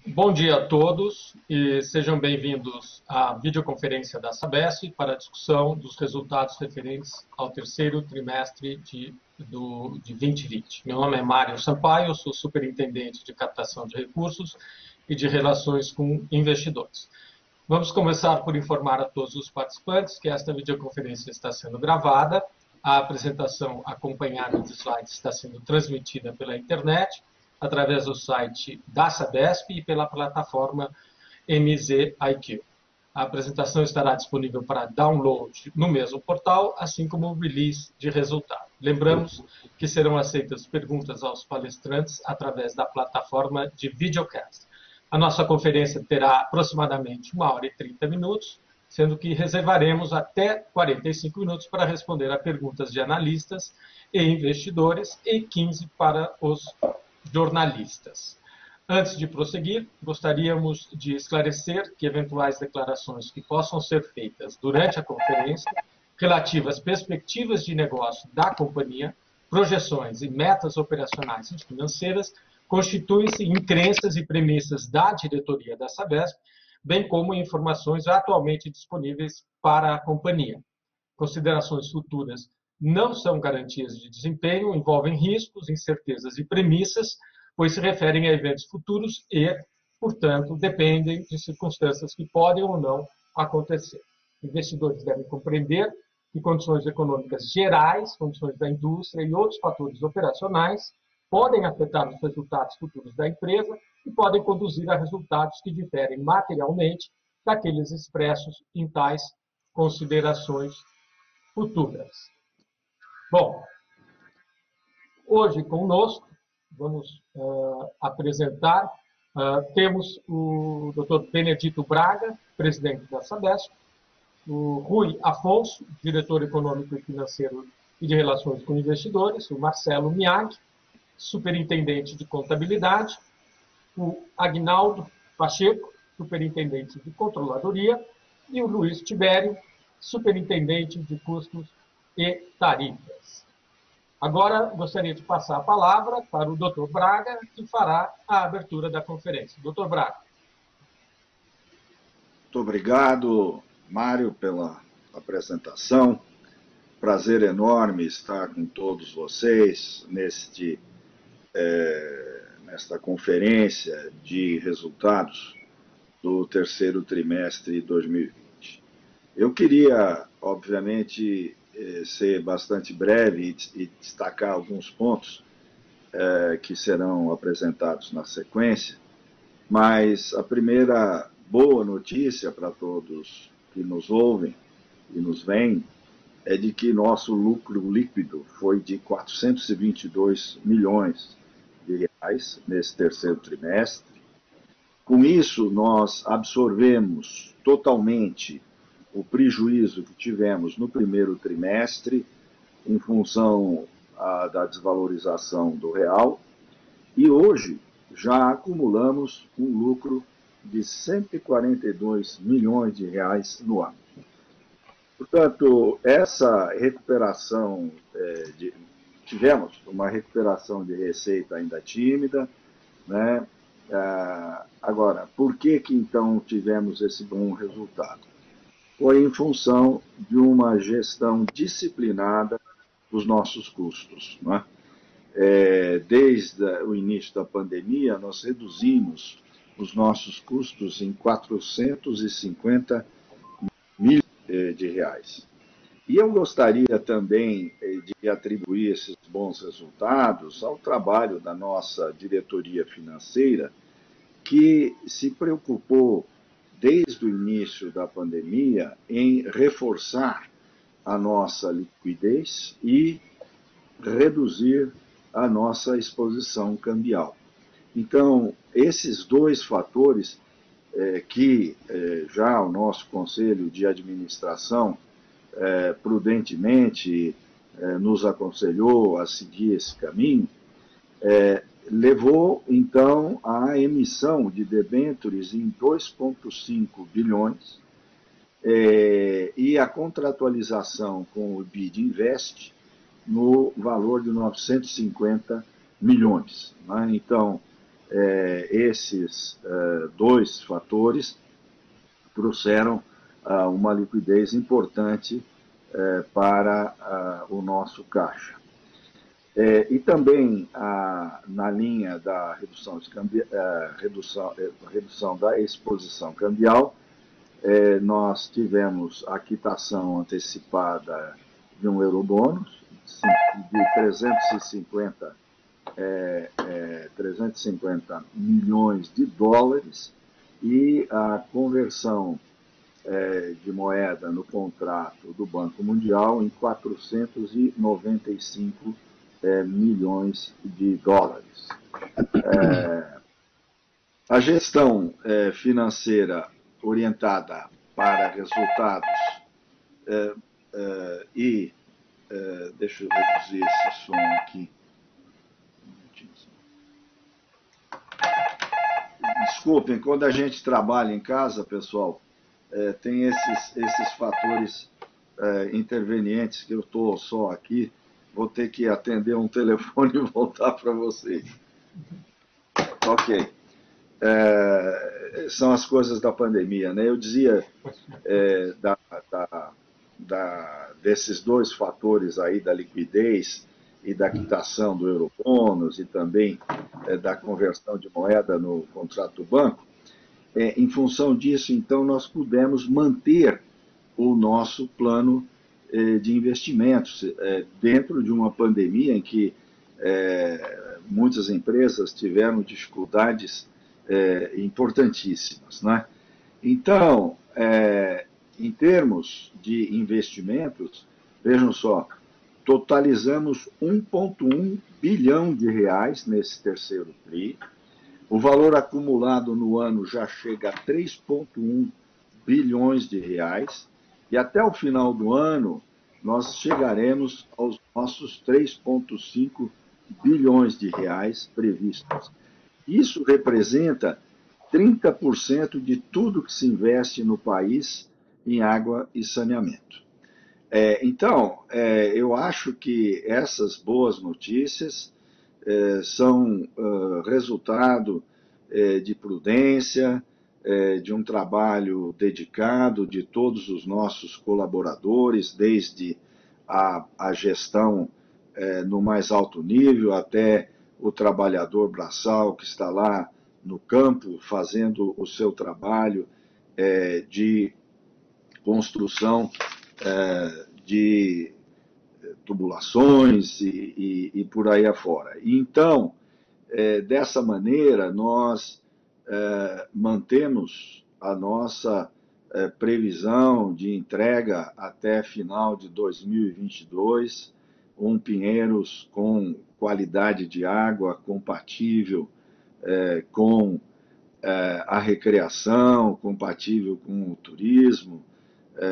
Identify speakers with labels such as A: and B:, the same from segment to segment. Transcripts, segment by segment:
A: Bom dia a todos e sejam bem-vindos à videoconferência da Sabesp para a discussão dos resultados referentes ao terceiro trimestre de 2020. Meu nome é Mário Sampaio, sou superintendente de captação de recursos e de relações com investidores. Vamos começar por informar a todos os participantes que esta videoconferência está sendo gravada, a apresentação acompanhada de slides está sendo transmitida pela internet, através do site da Sabesp e pela plataforma MZIQ. A apresentação estará disponível para download no mesmo portal, assim como o release de resultado. Lembramos que serão aceitas perguntas aos palestrantes através da plataforma de videocast. A nossa conferência terá aproximadamente 1h30 minutos, sendo que reservaremos até 45 minutos para responder a perguntas de analistas e investidores e 15 para os jornalistas. Antes de prosseguir, gostaríamos de esclarecer que eventuais declarações que possam ser feitas durante a conferência, relativas às perspectivas de negócio da companhia, projeções e metas operacionais e financeiras, constituem-se em crenças e premissas da diretoria da Sabesp, bem como informações atualmente disponíveis para a companhia. Considerações futuras não são garantias de desempenho, envolvem riscos, incertezas e premissas, pois se referem a eventos futuros e, portanto, dependem de circunstâncias que podem ou não acontecer. Investidores devem compreender que condições econômicas gerais, condições da indústria e outros fatores operacionais podem afetar os resultados futuros da empresa e podem conduzir a resultados que diferem materialmente daqueles expressos em tais considerações futuras. Bom, hoje conosco, vamos apresentar, temos o Dr. Benedito Braga, presidente da Sabesp, o Rui Afonso, diretor econômico e financeiro e de relações com investidores, o Marcelo Miag, superintendente de contabilidade, o Agnaldo Pacheco, superintendente de controladoria, e o Luiz Tibério, superintendente de custos e tarifas. Agora, gostaria de passar a palavra para o Dr. Braga, que fará a abertura da conferência. Dr. Braga.
B: Muito obrigado, Mário, pela apresentação. Prazer enorme estar com todos vocês nesta conferência de resultados do terceiro trimestre de 2020. Eu queria, obviamente, ser bastante breve e destacar alguns pontos que serão apresentados na sequência, mas a primeira boa notícia para todos que nos ouvem e nos veem é de que nosso lucro líquido foi de 422 milhões de reais nesse terceiro trimestre. Com isso, nós absorvemos totalmente o prejuízo que tivemos no primeiro trimestre em função da desvalorização do real e hoje já acumulamos um lucro de 142 milhões de reais no ano. Portanto, essa recuperação, tivemos uma recuperação de receita ainda tímida, né? Agora, por que então tivemos esse bom resultado? Foi em função de uma gestão disciplinada dos nossos custos, né? Desde o início da pandemia, nós reduzimos os nossos custos em 450 milhões de reais. E eu gostaria também de atribuir esses bons resultados ao trabalho da nossa diretoria financeira, que se preocupou desde o início da pandemia em reforçar a nossa liquidez e reduzir a nossa exposição cambial. Então, esses dois fatores que já o nosso Conselho de Administração prudentemente nos aconselhou a seguir esse caminho, levou, então, à emissão de debêntures em 2,5 bilhões e a contratualização com o BID Invest no valor de 950 milhões. Né? Então, esses dois fatores trouxeram uma liquidez importante para o nosso caixa. E também na linha da redução da exposição cambial, nós tivemos a quitação antecipada de um eurobônus de 350 milhões de dólares e a conversão de moeda no contrato do Banco Mundial em 495 milhões de dólares. A gestão financeira orientada para resultados deixa eu reduzir esse som aqui. Desculpem, quando a gente trabalha em casa, pessoal, tem esses fatores intervenientes que eu estou só aqui, vou ter que atender um telefone e voltar para vocês. Ok. São as coisas da pandemia, né? Eu dizia desses dois fatores aí, da liquidez e da quitação do eurobônus e também da conversão de moeda no contrato do banco, em função disso, então, nós pudemos manter o nosso plano de investimentos dentro de uma pandemia em que muitas empresas tiveram dificuldades importantíssimas, né? Então, em termos de investimentos, vejam só, totalizamos 1,1 bilhão de reais nesse terceiro TRI. O valor acumulado no ano já chega a 3,1 bilhões de reais. E até o final do ano, nós chegaremos aos nossos 3,5 bilhões de reais previstos. Isso representa 30% de tudo que se investe no país em água e saneamento. Então, eu acho que essas boas notícias são resultado de prudência, de um trabalho dedicado de todos os nossos colaboradores, desde a gestão no mais alto nível até o trabalhador braçal que está lá no campo fazendo o seu trabalho de construção de tubulações e por aí afora. Então, dessa maneira, nós mantemos a nossa previsão de entrega até final de 2022, Pinheiros com qualidade de água compatível com a recreação, compatível com o turismo,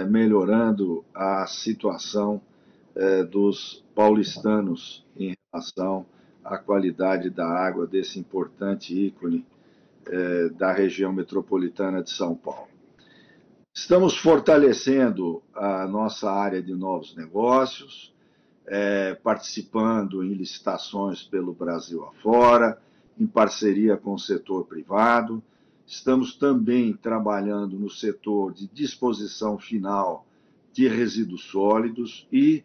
B: melhorando a situação dos paulistanos em relação à qualidade da água desse importante ícone da região metropolitana de São Paulo. Estamos fortalecendo a nossa área de novos negócios, participando em licitações pelo Brasil afora, em parceria com o setor privado. Estamos também trabalhando no setor de disposição final de resíduos sólidos e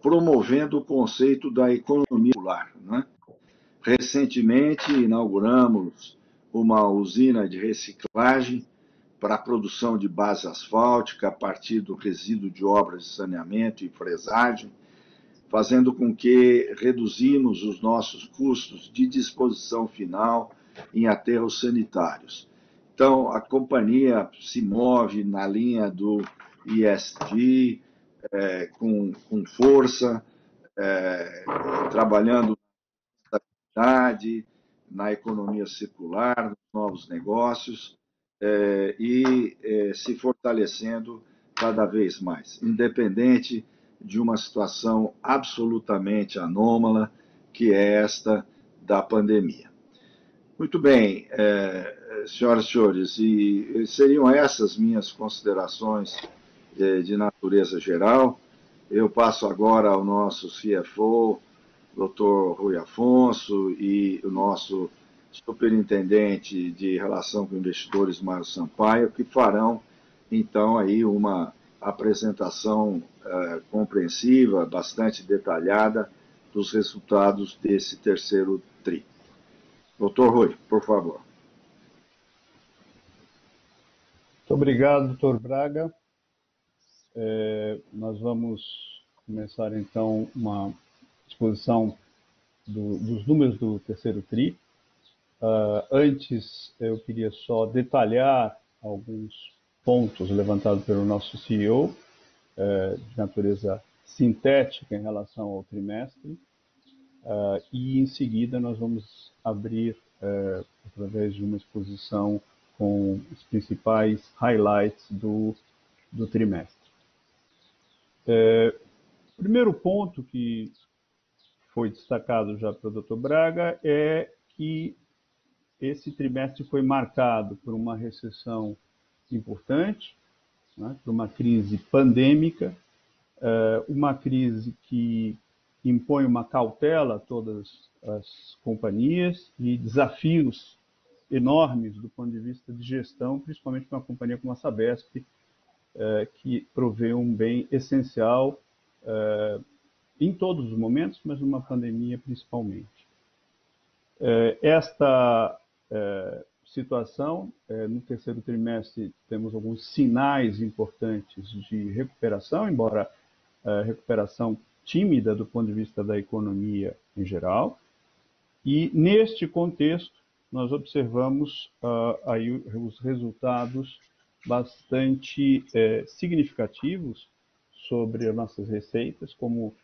B: promovendo o conceito da economia circular, né? Recentemente, inauguramos uma usina de reciclagem para a produção de base asfáltica a partir do resíduo de obras de saneamento e fresagem, fazendo com que reduzimos os nossos custos de disposição final em aterros sanitários. Então, a companhia se move na linha do ESG com força, trabalhando na sustentabilidade, na economia circular, nos novos negócios e se fortalecendo cada vez mais, independente de uma situação absolutamente anômala, que é esta da pandemia. Muito bem, senhoras e senhores, e seriam essas minhas considerações de natureza geral. Eu passo agora ao nosso CFO, Dr. Rui Afonso, e o nosso superintendente de relação com investidores, Mário Sampaio, que farão, então, aí uma apresentação compreensiva, bastante detalhada, dos resultados desse terceiro TRI. Doutor Rui, por favor.
C: Muito obrigado, doutor Braga. Nós vamos começar, então, uma exposição dos números do terceiro TRI. Antes, eu queria só detalhar alguns pontos levantados pelo nosso CEO, de natureza sintética em relação ao trimestre, e em seguida nós vamos abrir, através de uma exposição com os principais highlights do trimestre. O primeiro ponto que foi destacado já pelo Dr. Braga é que esse trimestre foi marcado por uma recessão importante, né, por uma crise pandêmica, uma crise que impõe uma cautela a todas as companhias e desafios enormes do ponto de vista de gestão, principalmente para uma companhia como a Sabesp, que provê um bem essencial em todos os momentos, mas numa pandemia principalmente. Esta situação, no terceiro trimestre, temos alguns sinais importantes de recuperação, embora recuperação tímida do ponto de vista da economia em geral. E, neste contexto, nós observamos aí os resultados bastante significativos sobre as nossas receitas, como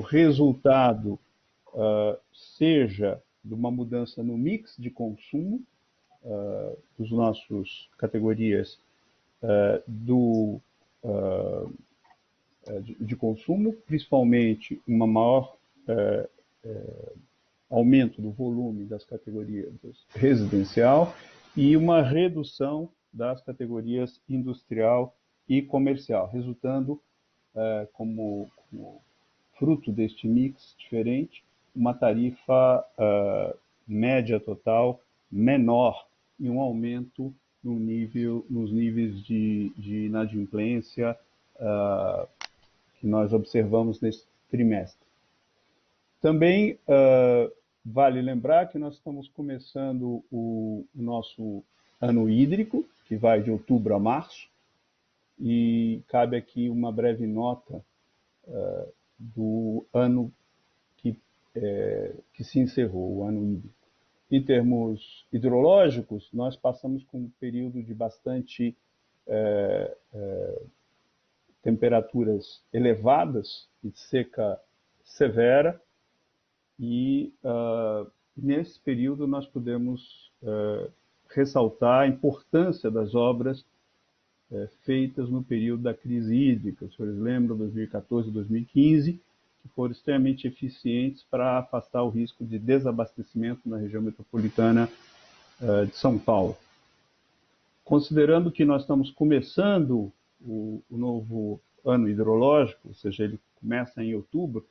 C: resultado, seja de uma mudança no mix de consumo dos nossos categorias de consumo, principalmente uma maior aumento do volume das categorias residencial e uma redução das categorias industrial e comercial, resultando como fruto deste mix diferente, uma tarifa média total menor e um aumento nos níveis de inadimplência que nós observamos nesse trimestre. Também vale lembrar que nós estamos começando o nosso ano hídrico, que vai de outubro a março, e cabe aqui uma breve nota do ano que se encerrou, o ano hídrico. Em termos hidrológicos, nós passamos por um período de bastante temperaturas elevadas e de seca severa, e nesse período nós podemos ressaltar a importância das obras feitas no período da crise hídrica. Os senhores lembram, 2014 e 2015, que foram extremamente eficientes para afastar o risco de desabastecimento na região metropolitana de São Paulo. Considerando que nós estamos começando o novo ano hidrológico, ou seja, ele começa em outubro,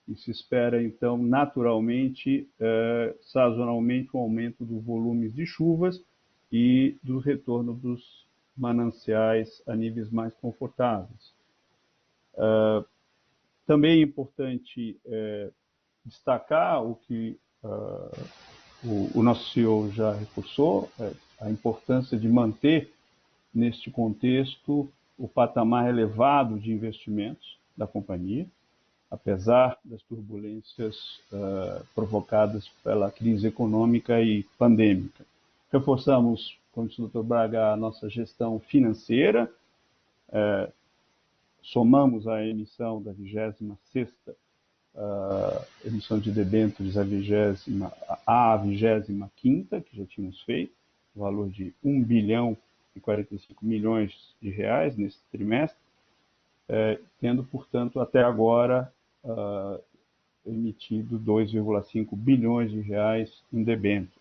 C: e se espera, então, naturalmente, sazonalmente, um aumento do volume de chuvas e do retorno dos mananciais a níveis mais confortáveis. Também é importante destacar o que o nosso CEO já reforçou, a importância de manter, neste contexto, o patamar elevado de investimentos da companhia, apesar das turbulências provocadas pela crise econômica e pandêmica. Reforçamos, como disse o Dr. Braga, a nossa gestão financeira, somamos a emissão da 26ª emissão de debêntures à 25ª, que já tínhamos feito, no valor de 1 bilhão e 45 milhões de reais nesse trimestre, tendo, portanto, até agora emitido 2,5 bilhões de reais em debêntures.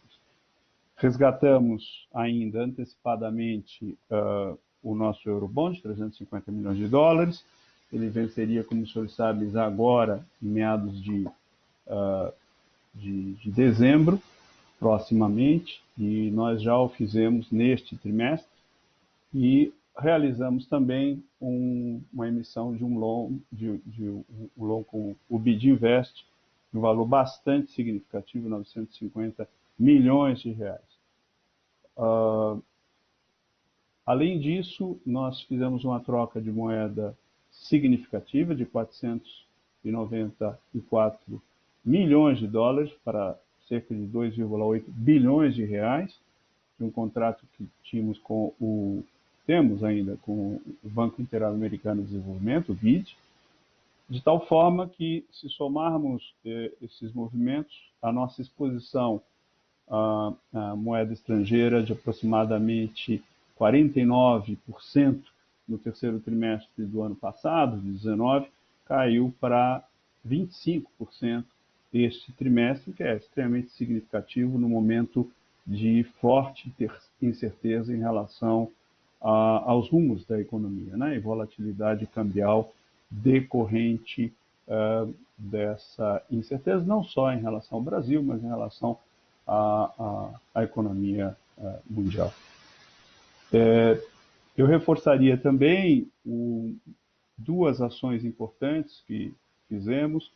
C: Resgatamos ainda antecipadamente o nosso Eurobond, 350 milhões de dólares. Ele venceria, como os senhores sabem, agora, em meados de dezembro. proximamente, e nós já o fizemos neste trimestre, e realizamos também uma emissão de um loan com o BID Invest, de um valor bastante significativo, 950 milhões de reais. Além disso, nós fizemos uma troca de moeda significativa de 494 milhões de dólares para cerca de 2,8 bilhões de reais, de um contrato que temos ainda com o Banco Interamericano de Desenvolvimento, o BID, de tal forma que, se somarmos esses movimentos, a nossa exposição à moeda estrangeira de aproximadamente 49% no terceiro trimestre do ano passado, de 19, caiu para 25% este trimestre, que é extremamente significativo no momento de forte incerteza em relação aos rumos da economia, né, e volatilidade cambial decorrente dessa incerteza, não só em relação ao Brasil, mas em relação à economia mundial. Eu reforçaria também duas ações importantes que fizemos.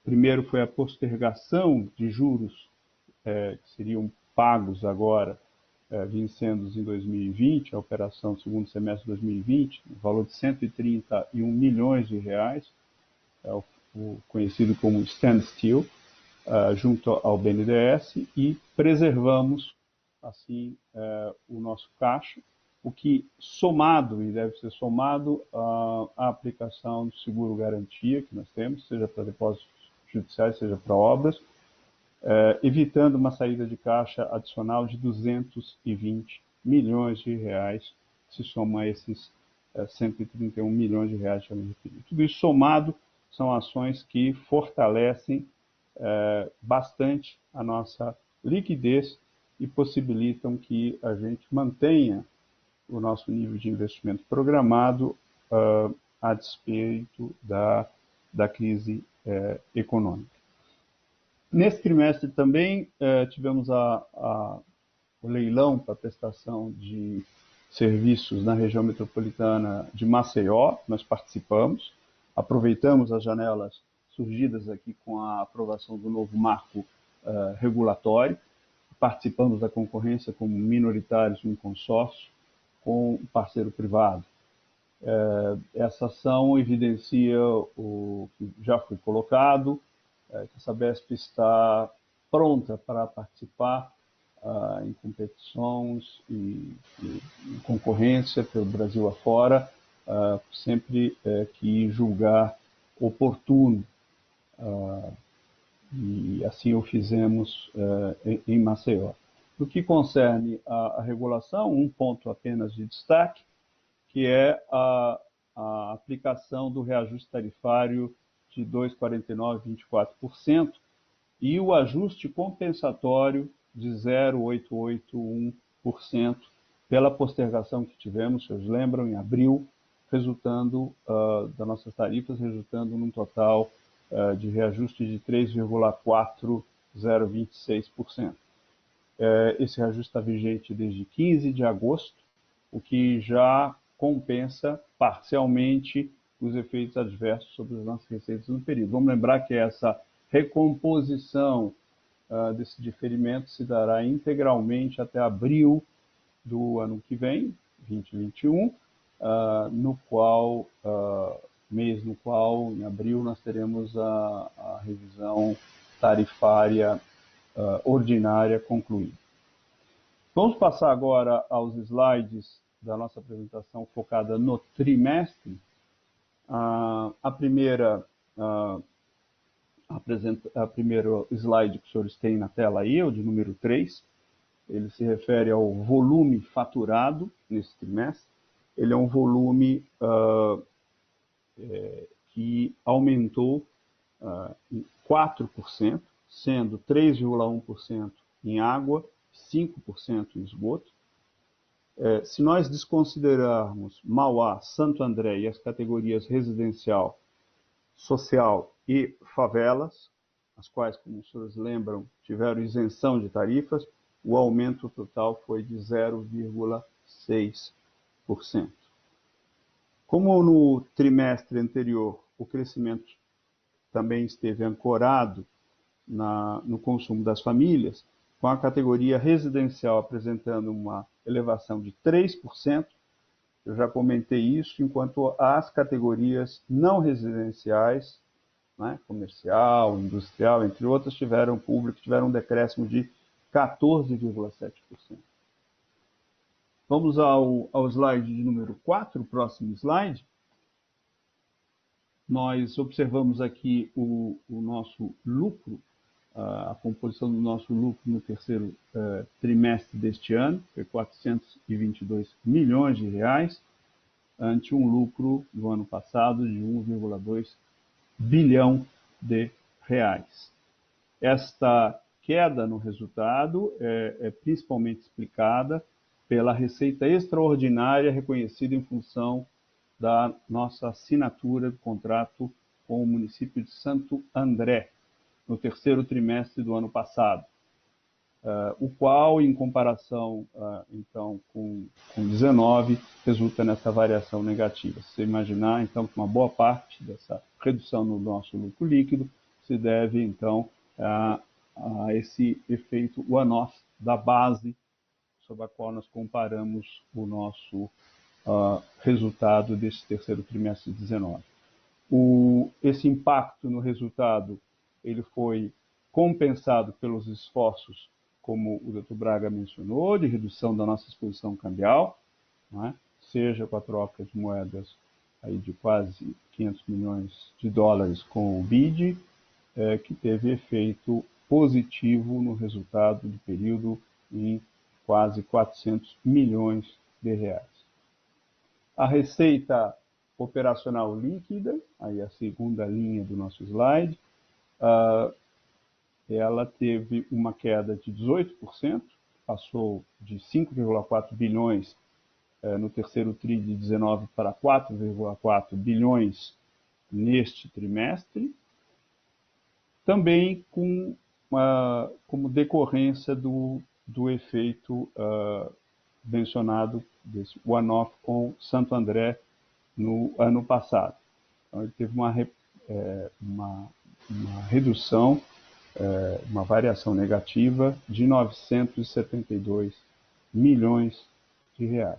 C: Primeiro foi a postergação de juros que seriam pagos agora, vencendo em 2020, a operação do segundo semestre de 2020, no valor de 131 milhões de reais, o conhecido como standstill, junto ao BNDES, e preservamos, assim, o nosso caixa, o que, somado, e deve ser somado à aplicação do seguro-garantia que nós temos, seja para depósitos judiciais, seja para obras, evitando uma saída de caixa adicional de 220 milhões de reais, se soma a esses 131 milhões de reais que eu me referi. Tudo isso somado são ações que fortalecem bastante a nossa liquidez e possibilitam que a gente mantenha o nosso nível de investimento programado a despeito da crise econômica. Nesse trimestre também tivemos o leilão para prestação de serviços na região metropolitana de Maceió. Nós participamos, aproveitamos as janelas surgidas aqui com a aprovação do novo marco regulatório, participamos da concorrência como minoritários em um consórcio com um parceiro privado. Essa ação evidencia o que já foi colocado, que a Sabesp está pronta para participar em competições e concorrência pelo Brasil afora, sempre que julgar oportuno. E assim o fizemos em Maceió. No que concerne a regulação, um ponto apenas de destaque, que é a aplicação do reajuste tarifário de 2,4924% e o ajuste compensatório de 0,881% pela postergação que tivemos, vocês lembram, em abril, resultando das nossas tarifas, resultando num total de reajuste de 3,4026%. Esse reajuste está vigente desde 15 de agosto, o que já compensa parcialmente os efeitos adversos sobre as nossas receitas no período. Vamos lembrar que essa recomposição desse diferimento se dará integralmente até abril do ano que vem, 2021, mês no qual, em abril, nós teremos a revisão tarifária ordinária concluída. Vamos passar agora aos slides da nossa apresentação focada no trimestre. A primeiro slide que os senhores têm na tela aí, o de número 3, ele se refere ao volume faturado nesse trimestre. Ele é um volume que aumentou em 4%, sendo 3,1% em água, 5% em esgoto. Se nós desconsiderarmos Mauá, Santo André e as categorias residencial, social e favelas, as quais, como os senhores lembram, tiveram isenção de tarifas, o aumento total foi de 0,6%. Como no trimestre anterior o crescimento também esteve ancorado no consumo das famílias, com a categoria residencial apresentando uma elevação de 3%, eu já comentei isso, enquanto as categorias não residenciais, né, comercial, industrial, entre outras, tiveram um decréscimo de 14,7%. Vamos ao slide de número 4, o próximo slide. Nós observamos aqui o nosso lucro, a composição do nosso lucro no terceiro trimestre deste ano, foi 422 milhões de reais, ante um lucro do ano passado de 1,2 bilhão de reais. Esta queda no resultado é principalmente explicada pela receita extraordinária reconhecida em função da nossa assinatura do contrato com o município de Santo André, no terceiro trimestre do ano passado, o qual, em comparação, então, com 19, resulta nessa variação negativa. Se você imaginar, então, que uma boa parte dessa redução no nosso lucro líquido se deve, então, a esse efeito one-off da base sobre a qual nós comparamos o nosso resultado desse terceiro trimestre de 19. Esse impacto no resultado ele foi compensado pelos esforços, como o Dr. Braga mencionou, de redução da nossa exposição cambial, não é? Seja com a troca de moedas aí de quase 500 milhões de dólares com o BID, que teve efeito positivo no resultado do período em quase 400 milhões de reais. A receita operacional líquida, aí a segunda linha do nosso slide, ela teve uma queda de 18%, passou de 5,4 bilhões no terceiro tri de 19 para 4,4 bilhões neste trimestre, também como decorrência do efeito mencionado desse one-off com Santo André no ano passado. Então, ele teve uma redução, uma variação negativa de 972 milhões de reais.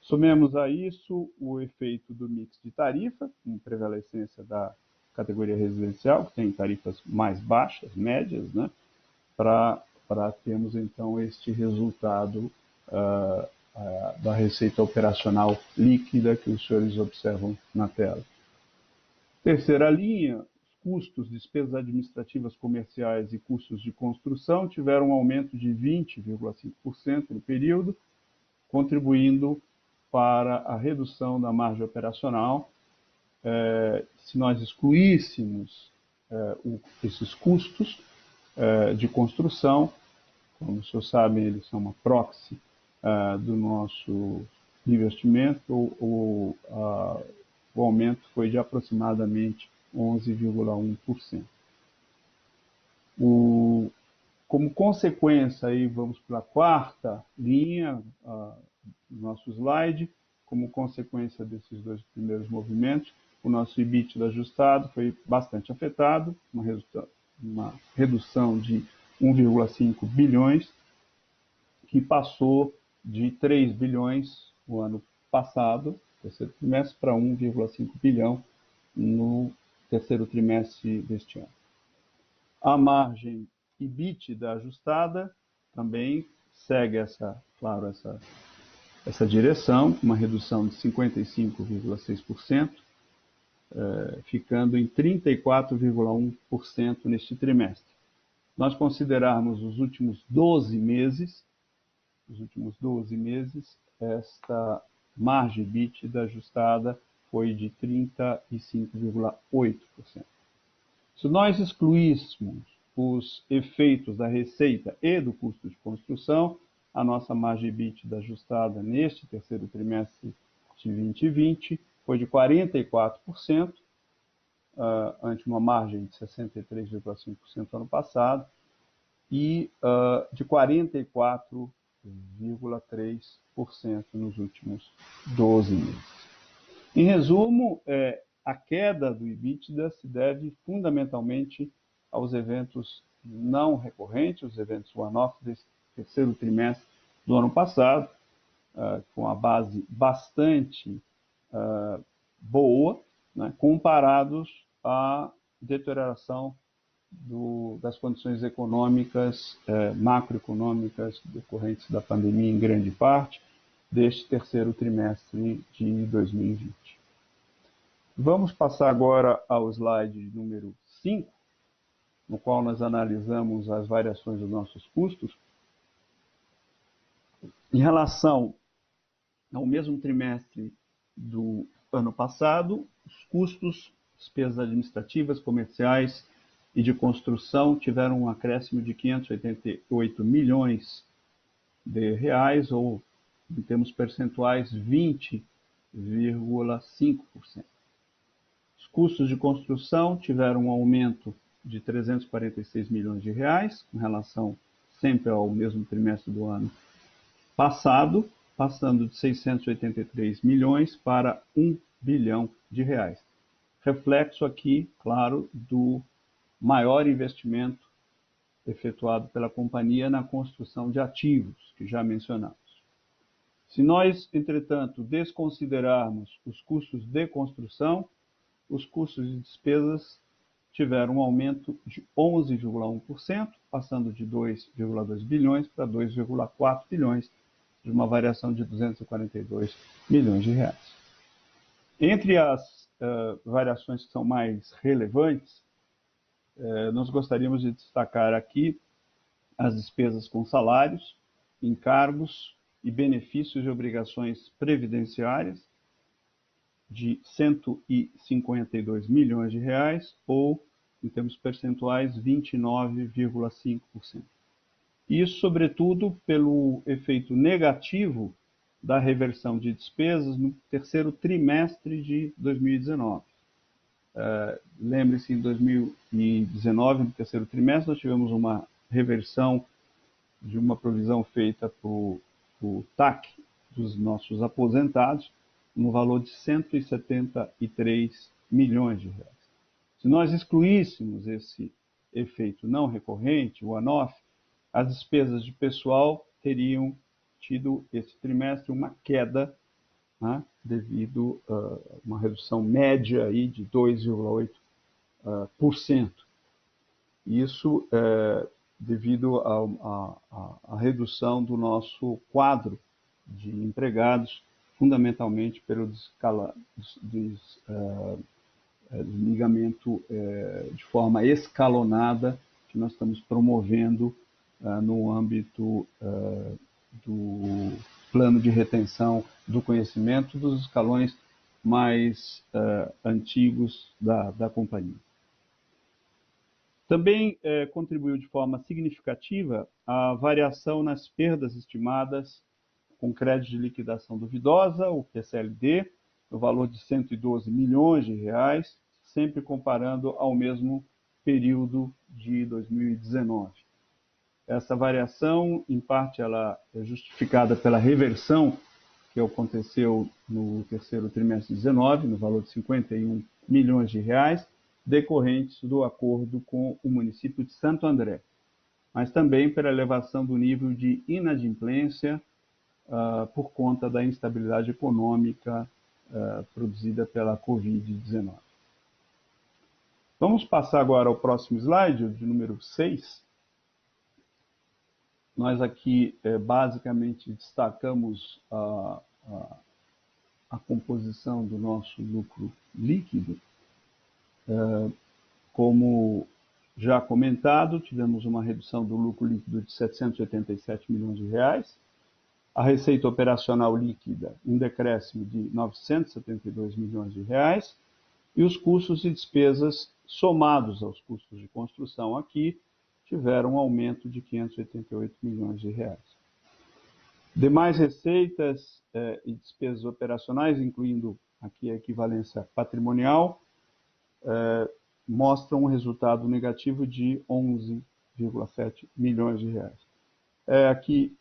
C: Somemos a isso o efeito do mix de tarifa, com prevalecência da categoria residencial, que tem tarifas mais baixas, médias, né, para termos então este resultado da receita operacional líquida que os senhores observam na tela. Terceira linha, os custos, despesas administrativas comerciais e custos de construção tiveram um aumento de 20,5% no período, contribuindo para a redução da margem operacional. Se nós excluíssemos esses custos de construção, como os senhores sabem, eles são uma proxy do nosso investimento, o aumento foi de aproximadamente 11,1%. Como consequência, aí vamos para a quarta linha do nosso slide, como consequência desses dois primeiros movimentos, o nosso EBITDA ajustado foi bastante afetado, uma redução de 1,5 bilhões, que passou de 3 bilhões no ano passado, terceiro trimestre, para 1,5 bilhão no terceiro trimestre deste ano. A margem EBITDA ajustada também segue essa direção, uma redução de 55,6%, ficando em 34,1% neste trimestre. Nós considerarmos os últimos 12 meses, esta margem EBITDA ajustada foi de 35,8%. Se nós excluíssemos os efeitos da receita e do custo de construção, a nossa margem EBITDA ajustada neste terceiro trimestre de 2020 foi de 44%, ante uma margem de 63,5% ano passado, e de 44,3% nos últimos 12 meses. Em resumo, a queda do EBITDA se deve fundamentalmente aos eventos não recorrentes, os eventos one-off desse terceiro trimestre do ano passado, com a base bastante boa, né, comparados à deterioração das condições econômicas, macroeconômicas decorrentes da pandemia em grande parte, deste terceiro trimestre de 2020. Vamos passar agora ao slide número 5, no qual nós analisamos as variações dos nossos custos. Em relação ao mesmo trimestre do ano passado, os custos, despesas administrativas, comerciais e de construção tiveram um acréscimo de 588 milhões de reais, ou em termos percentuais, 20,5%. Os custos de construção tiveram um aumento de 346 milhões de reais, com relação sempre ao mesmo trimestre do ano passado, passando de 683 milhões para 1 bilhão de reais. Reflexo aqui, claro, do maior investimento efetuado pela companhia na construção de ativos, que já mencionamos. Se nós, entretanto, desconsiderarmos os custos de construção, os custos de despesas tiveram um aumento de 11,1%, passando de 2,2 bilhões para 2,4 bilhões, de uma variação de 242 milhões de reais. Entre as variações que são mais relevantes, nós gostaríamos de destacar aqui as despesas com salários, encargos e benefícios e obrigações previdenciárias, de 152 milhões de reais, ou, em termos percentuais, 29,5%. Isso, sobretudo, pelo efeito negativo da reversão de despesas no terceiro trimestre de 2019. Lembre-se, em 2019, no terceiro trimestre, nós tivemos uma reversão de uma provisão feita por TAC dos nossos aposentados, no valor de 173 milhões de reais. Se nós excluíssemos esse efeito não recorrente, o one-off, as despesas de pessoal teriam tido esse trimestre uma queda, né, devido a uma redução média aí de 2,8%. Isso devido à redução do nosso quadro de empregados, fundamentalmente pelo desligamento de forma escalonada que nós estamos promovendo no âmbito do plano de retenção do conhecimento dos escalões mais antigos da companhia. Também contribuiu de forma significativa a variação nas perdas estimadas com crédito de liquidação duvidosa, o PCLD, no valor de 112 milhões de reais, sempre comparando ao mesmo período de 2019. Essa variação, em parte, ela é justificada pela reversão que aconteceu no terceiro trimestre de 2019, no valor de 51 milhões de reais, decorrentes do acordo com o município de Santo André, mas também pela elevação do nível de inadimplência por conta da instabilidade econômica produzida pela Covid-19. Vamos passar agora ao próximo slide, de número 6. Nós aqui basicamente destacamos a composição do nosso lucro líquido. Como já comentado, tivemos uma redução do lucro líquido de 787 milhões de reais, a receita operacional líquida, um decréscimo de 972 milhões de reais, e os custos e despesas somados aos custos de construção aqui tiveram um aumento de 588 milhões de reais. Demais receitas e despesas operacionais, incluindo aqui a equivalência patrimonial, mostram um resultado negativo de 11,7 milhões de reais. Aqui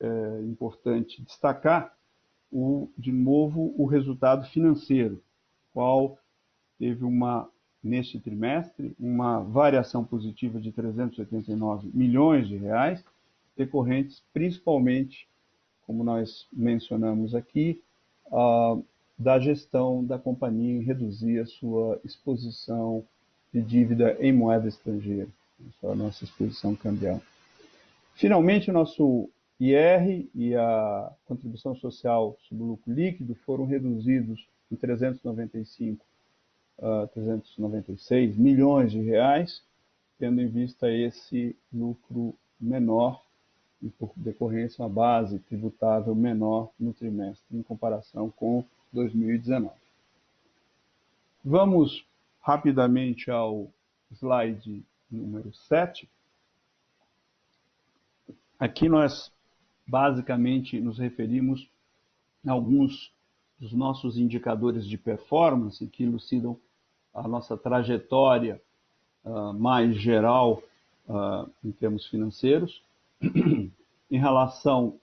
C: é importante destacar, de novo, o resultado financeiro, qual teve neste trimestre, uma variação positiva de 389 milhões de reais, decorrentes principalmente, como nós mencionamos aqui, da gestão da companhia em reduzir a sua exposição de dívida em moeda estrangeira, a nossa exposição cambial. Finalmente, o nosso IR e a contribuição social sobre o lucro líquido foram reduzidos em 396 milhões de reais, tendo em vista esse lucro menor e, por decorrência, uma base tributável menor no trimestre, em comparação com 2019. Vamos rapidamente ao slide número 7. Aqui nós, basicamente, nos referimos a alguns dos nossos indicadores de performance que elucidam a nossa trajetória mais geral em termos financeiros. Em relação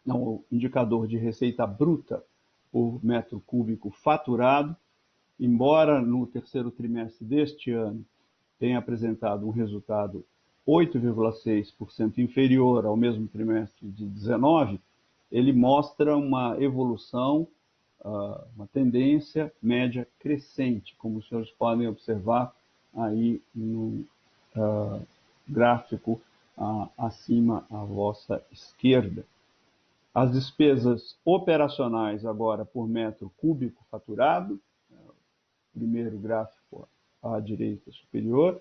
C: ao indicador de receita bruta por metro cúbico faturado, embora no terceiro trimestre deste ano tenha apresentado um resultado 8,6% inferior ao mesmo trimestre de 2019, ele mostra uma evolução, uma tendência média crescente, como os senhores podem observar aí no gráfico acima à vossa esquerda. As despesas operacionais agora por metro cúbico faturado, primeiro gráfico à direita superior,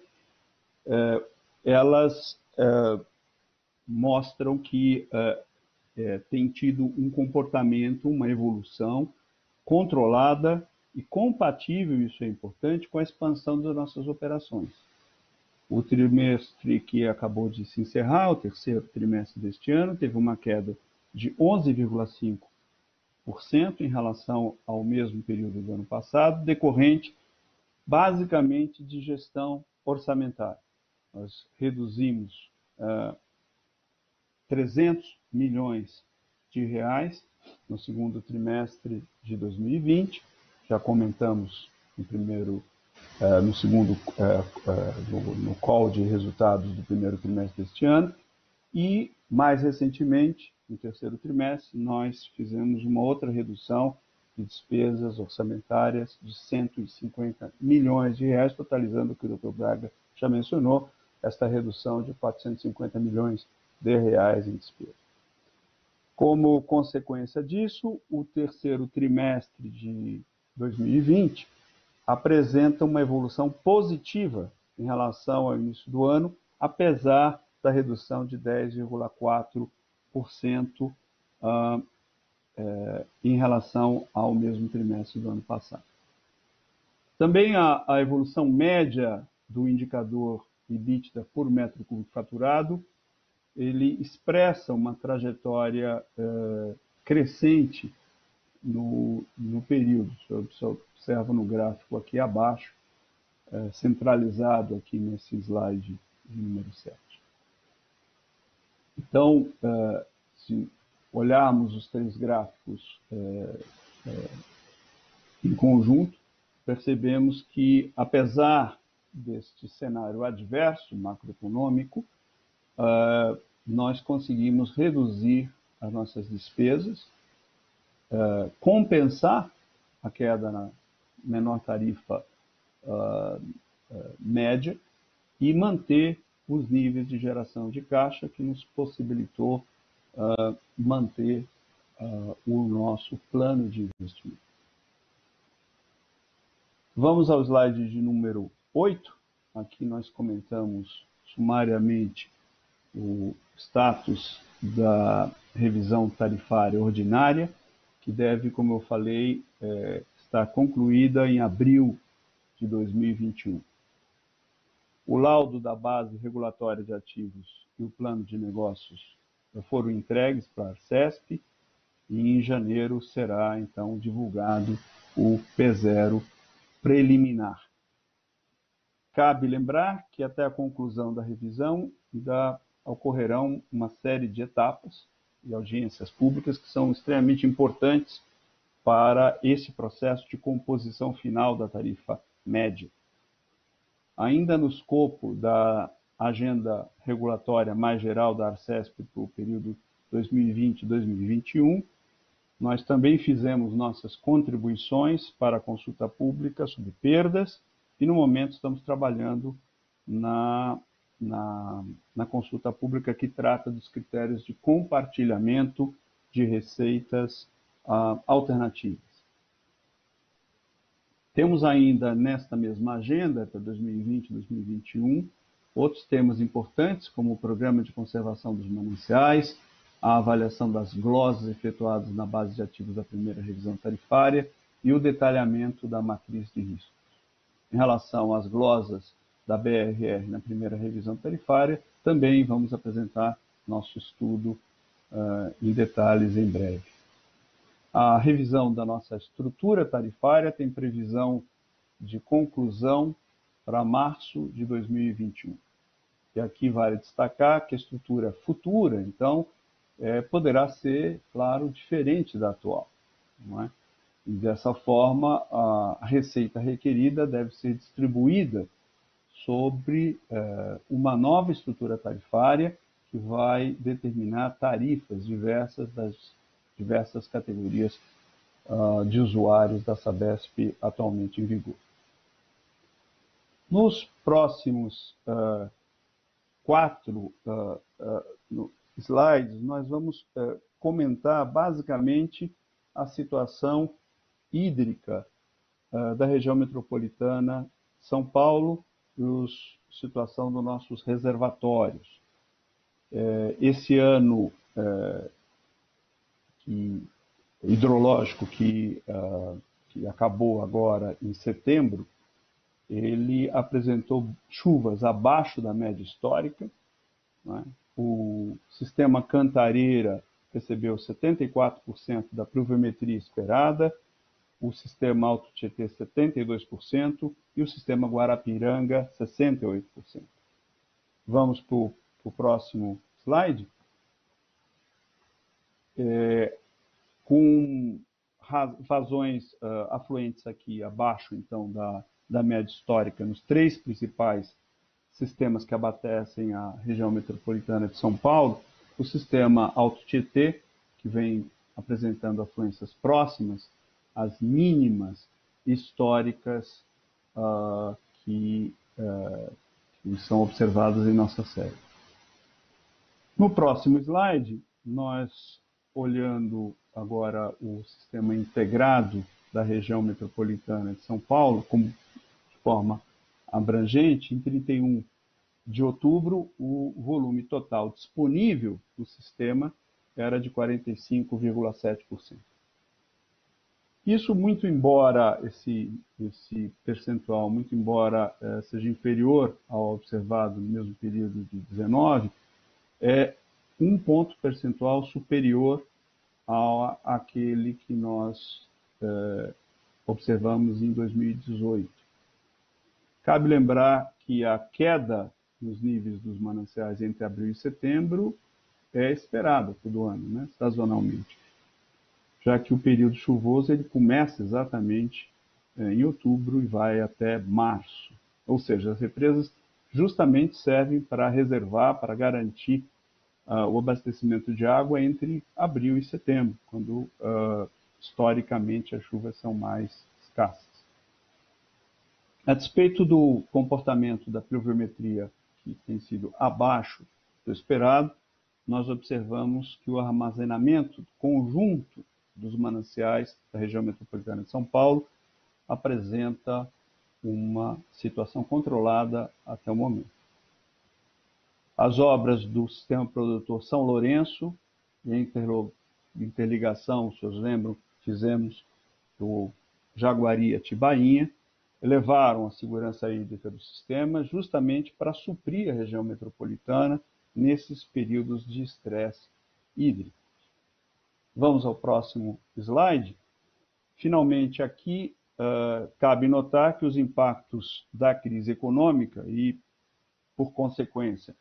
C: elas mostram que tem tido um comportamento, uma evolução controlada e compatível, isso é importante, com a expansão das nossas operações. O trimestre que acabou de se encerrar, o terceiro trimestre deste ano, teve uma queda de 11,5% em relação ao mesmo período do ano passado, decorrente basicamente de gestão orçamentária. Nós reduzimos 300 milhões de reais no segundo trimestre de 2020, já comentamos no call de resultados do primeiro trimestre deste ano, e mais recentemente, no terceiro trimestre, nós fizemos uma outra redução de despesas orçamentárias de 150 milhões de reais, totalizando o que o Dr. Braga já mencionou, esta redução de 450 milhões de reais em despesa. Como consequência disso, o terceiro trimestre de 2020 apresenta uma evolução positiva em relação ao início do ano, apesar da redução de 10,4% em relação ao mesmo trimestre do ano passado. Também a evolução média do indicador EBITDA por metro cúbico faturado, ele expressa uma trajetória crescente no período. Você observa no gráfico aqui abaixo, centralizado aqui nesse slide de número 7. Então, se olharmos os três gráficos em conjunto, percebemos que, apesar deste cenário adverso macroeconômico, nós conseguimos reduzir as nossas despesas, compensar a queda na menor tarifa média e manter os níveis de geração de caixa que nos possibilitou manter o nosso plano de investimento. Vamos ao slide de número 8. Aqui nós comentamos sumariamente o status da revisão tarifária ordinária, que deve, como eu falei, estar concluída em abril de 2021. O laudo da base regulatória de ativos e o plano de negócios foram entregues para a Arcesp e em janeiro será, então, divulgado o P0 preliminar. Cabe lembrar que até a conclusão da revisão ainda ocorrerão uma série de etapas e audiências públicas que são extremamente importantes para esse processo de composição final da tarifa média. Ainda no escopo da agenda regulatória mais geral da Arcesp para o período 2020-2021, nós também fizemos nossas contribuições para a consulta pública sobre perdas e, no momento, estamos trabalhando na consulta pública que trata dos critérios de compartilhamento de receitas alternativas. Temos ainda nesta mesma agenda, para 2020 e 2021, outros temas importantes, como o Programa de Conservação dos Mananciais, a avaliação das glosas efetuadas na base de ativos da primeira revisão tarifária e o detalhamento da matriz de riscos. Em relação às glosas da BRR na primeira revisão tarifária, também vamos apresentar nosso estudo em detalhes em breve. A revisão da nossa estrutura tarifária tem previsão de conclusão para março de 2021. E aqui vale destacar que a estrutura futura, então, poderá ser, claro, diferente da atual, não é? E dessa forma, a receita requerida deve ser distribuída sobre uma nova estrutura tarifária que vai determinar tarifas diversas das diversas categorias de usuários da Sabesp atualmente em vigor. Nos próximos 4 slides, nós vamos comentar basicamente a situação hídrica da região metropolitana de São Paulo e a situação dos nossos reservatórios. Esse ano hidrológico que acabou agora em setembro, ele apresentou chuvas abaixo da média histórica, não é? O sistema Cantareira recebeu 74% da pluviometria esperada, o sistema Alto Tietê 72% e o sistema Guarapiranga 68%. Vamos para o próximo slide. Com vazões afluentes aqui abaixo, então, da média histórica nos 3 principais sistemas que abastecem a região metropolitana de São Paulo, o sistema Alto Tietê, que vem apresentando afluências próximas às mínimas históricas que são observadas em nossa série. No próximo slide, nós, olhando agora o sistema integrado da região metropolitana de São Paulo, como de forma abrangente, em 31 de outubro, o volume total disponível do sistema era de 45,7%. Isso, muito embora esse percentual, muito embora seja inferior ao observado no mesmo período de 19, é 1 ponto percentual superior àquele que nós observamos em 2018. Cabe lembrar que a queda nos níveis dos mananciais entre abril e setembro é esperada todo ano, né, sazonalmente, já que o período chuvoso ele começa exatamente em outubro e vai até março. Ou seja, as represas justamente servem para reservar, para garantir o abastecimento de água entre abril e setembro, quando historicamente as chuvas são mais escassas. A despeito do comportamento da pluviometria que tem sido abaixo do esperado, nós observamos que o armazenamento conjunto dos mananciais da região metropolitana de São Paulo apresenta uma situação controlada até o momento. As obras do sistema produtor São Lourenço, em interligação, se vocês lembram, fizemos do Jaguari a Tibainha, elevaram a segurança hídrica do sistema justamente para suprir a região metropolitana nesses períodos de estresse hídrico. Vamos ao próximo slide. Finalmente, aqui cabe notar que os impactos da crise econômica e, por consequência,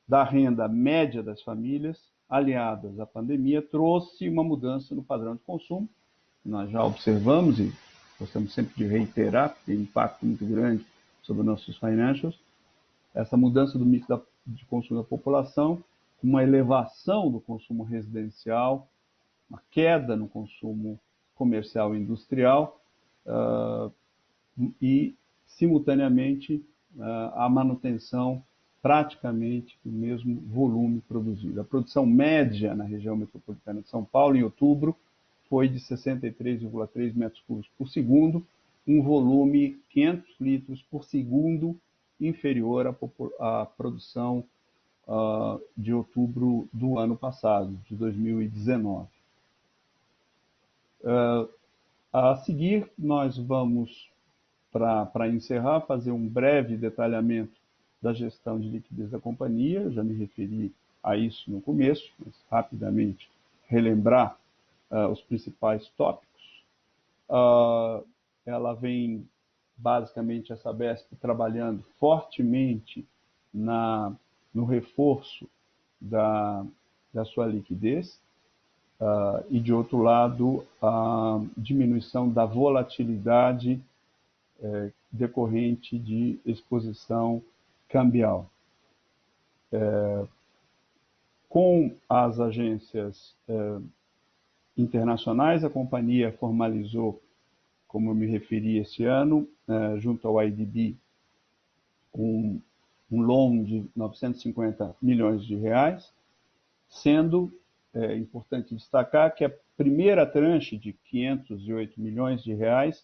C: da renda média das famílias, aliadas à pandemia, trouxe uma mudança no padrão de consumo. Nós já observamos e gostamos sempre de reiterar, porque tem um impacto muito grande sobre nossos financials, essa mudança do mix de consumo da população, uma elevação do consumo residencial, uma queda no consumo comercial e industrial, e, simultaneamente, a manutenção praticamente do mesmo volume produzido. A produção média na região metropolitana de São Paulo, em outubro, foi de 63,3 metros cúbicos por segundo, um volume 500 litros por segundo inferior à produção de outubro do ano passado, de 2019. A seguir, nós vamos, para encerrar, fazer um breve detalhamento da gestão de liquidez da companhia. Eu já me referi a isso no começo, mas rapidamente relembrar os principais tópicos. Ela vem, basicamente, a Sabesp trabalhando fortemente no reforço da sua liquidez, e, de outro lado, a diminuição da volatilidade decorrente de exposição cambial. Com as agências internacionais, a companhia formalizou, como eu me referi esse ano, junto ao IDB, um loan de 950 milhões de reais, sendo importante destacar que a primeira tranche de 508 milhões de reais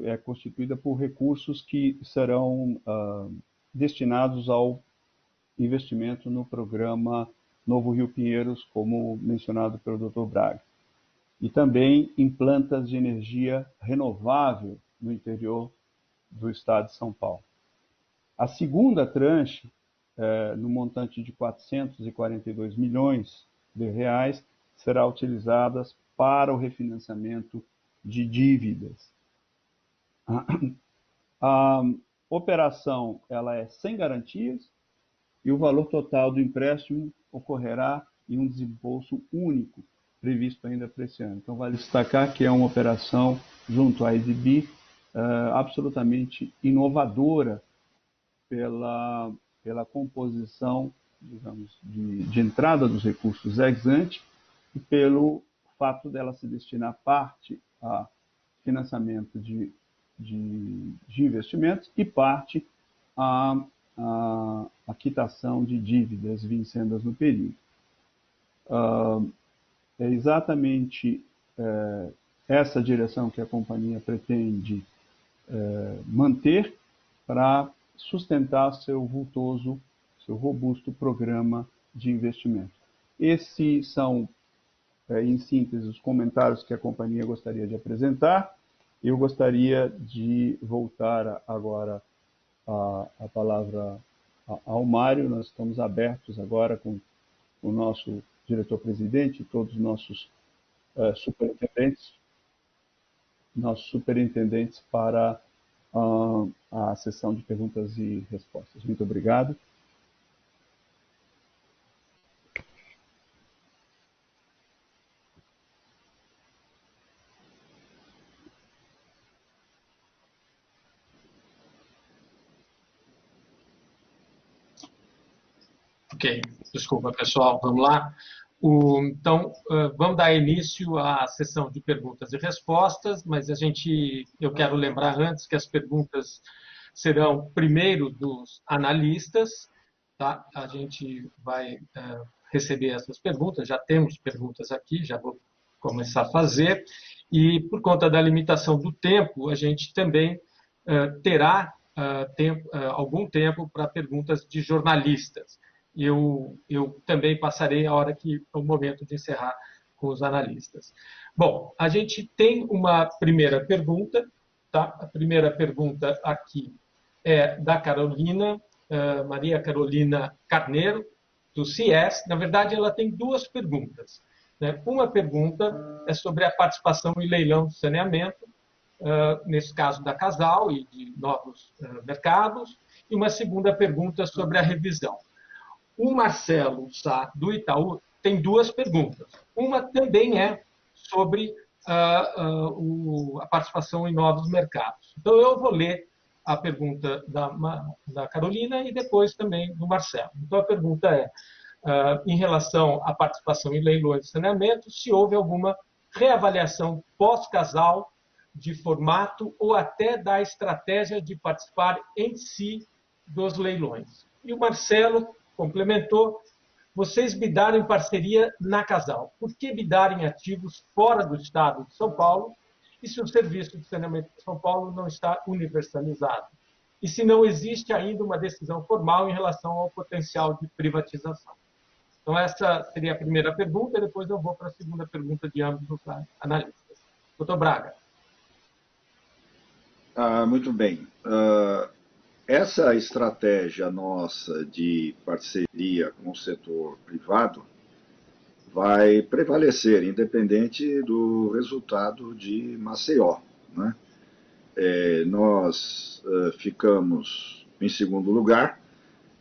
C: é constituída por recursos que serão destinados ao investimento no programa Novo Rio Pinheiros, como mencionado pelo Dr. Braga, e também em plantas de energia renovável no interior do estado de São Paulo. A segunda tranche, no montante de 442 milhões de reais, será utilizada para o refinanciamento de dívidas. A operação ela é sem garantias e o valor total do empréstimo ocorrerá em um desembolso único, previsto ainda para esse ano. Então, vale destacar que é uma operação junto à IDB absolutamente inovadora pela composição, digamos, de entrada dos recursos ex ante e pelo fato dela se destinar parte a financiamento de investimentos e parte a quitação de dívidas vincendas no período. É exatamente essa direção que a companhia pretende manter para sustentar seu robusto programa de investimento. Esses são, em síntese, os comentários que a companhia gostaria de apresentar. Eu gostaria de voltar agora a palavra ao Mário. Nós estamos abertos agora com o nosso diretor-presidente e todos os nossos superintendentes para a sessão de perguntas e respostas. Muito obrigado.
A: Ok, desculpa pessoal, vamos lá. Então, vamos dar início à sessão de perguntas e respostas, mas eu quero lembrar antes que as perguntas serão primeiro dos analistas, tá? A gente vai receber essas perguntas, já temos perguntas aqui, já vou começar a fazer, e por conta da limitação do tempo, a gente também terá algum tempo para perguntas de jornalistas. Eu também passarei a hora que é o momento de encerrar com os analistas. Bom, a gente tem uma primeira pergunta, tá? A primeira pergunta aqui é da Carolina, Maria Carolina Carneiro, do CIES. Na verdade, ela tem duas perguntas. né? Uma pergunta é sobre a participação em leilão de saneamento, nesse caso da Casal e de novos mercados, e uma segunda pergunta sobre a revisão. O Marcelo Sá, do Itaú, tem duas perguntas. Uma também é sobre a participação em novos mercados. Então, eu vou ler a pergunta da Carolina e depois também do Marcelo. Então, a pergunta é, em relação à participação em leilões de saneamento, se houve alguma reavaliação pós-Casal de formato ou até da estratégia de participar em si dos leilões. E o Marcelo complementou: vocês bidaram em parceria na Casal. Por que bidar em ativos fora do estado de São Paulo e se o serviço de saneamento de São Paulo não está universalizado? E se não existe ainda uma decisão formal em relação ao potencial de privatização? Então, essa seria a primeira pergunta, e depois eu vou para a segunda pergunta de ambos os analistas. Doutor Braga.
B: Muito bem. Essa estratégia nossa de parceria com o setor privado vai prevalecer, independente do resultado de Maceió, né? Nós ficamos em segundo lugar,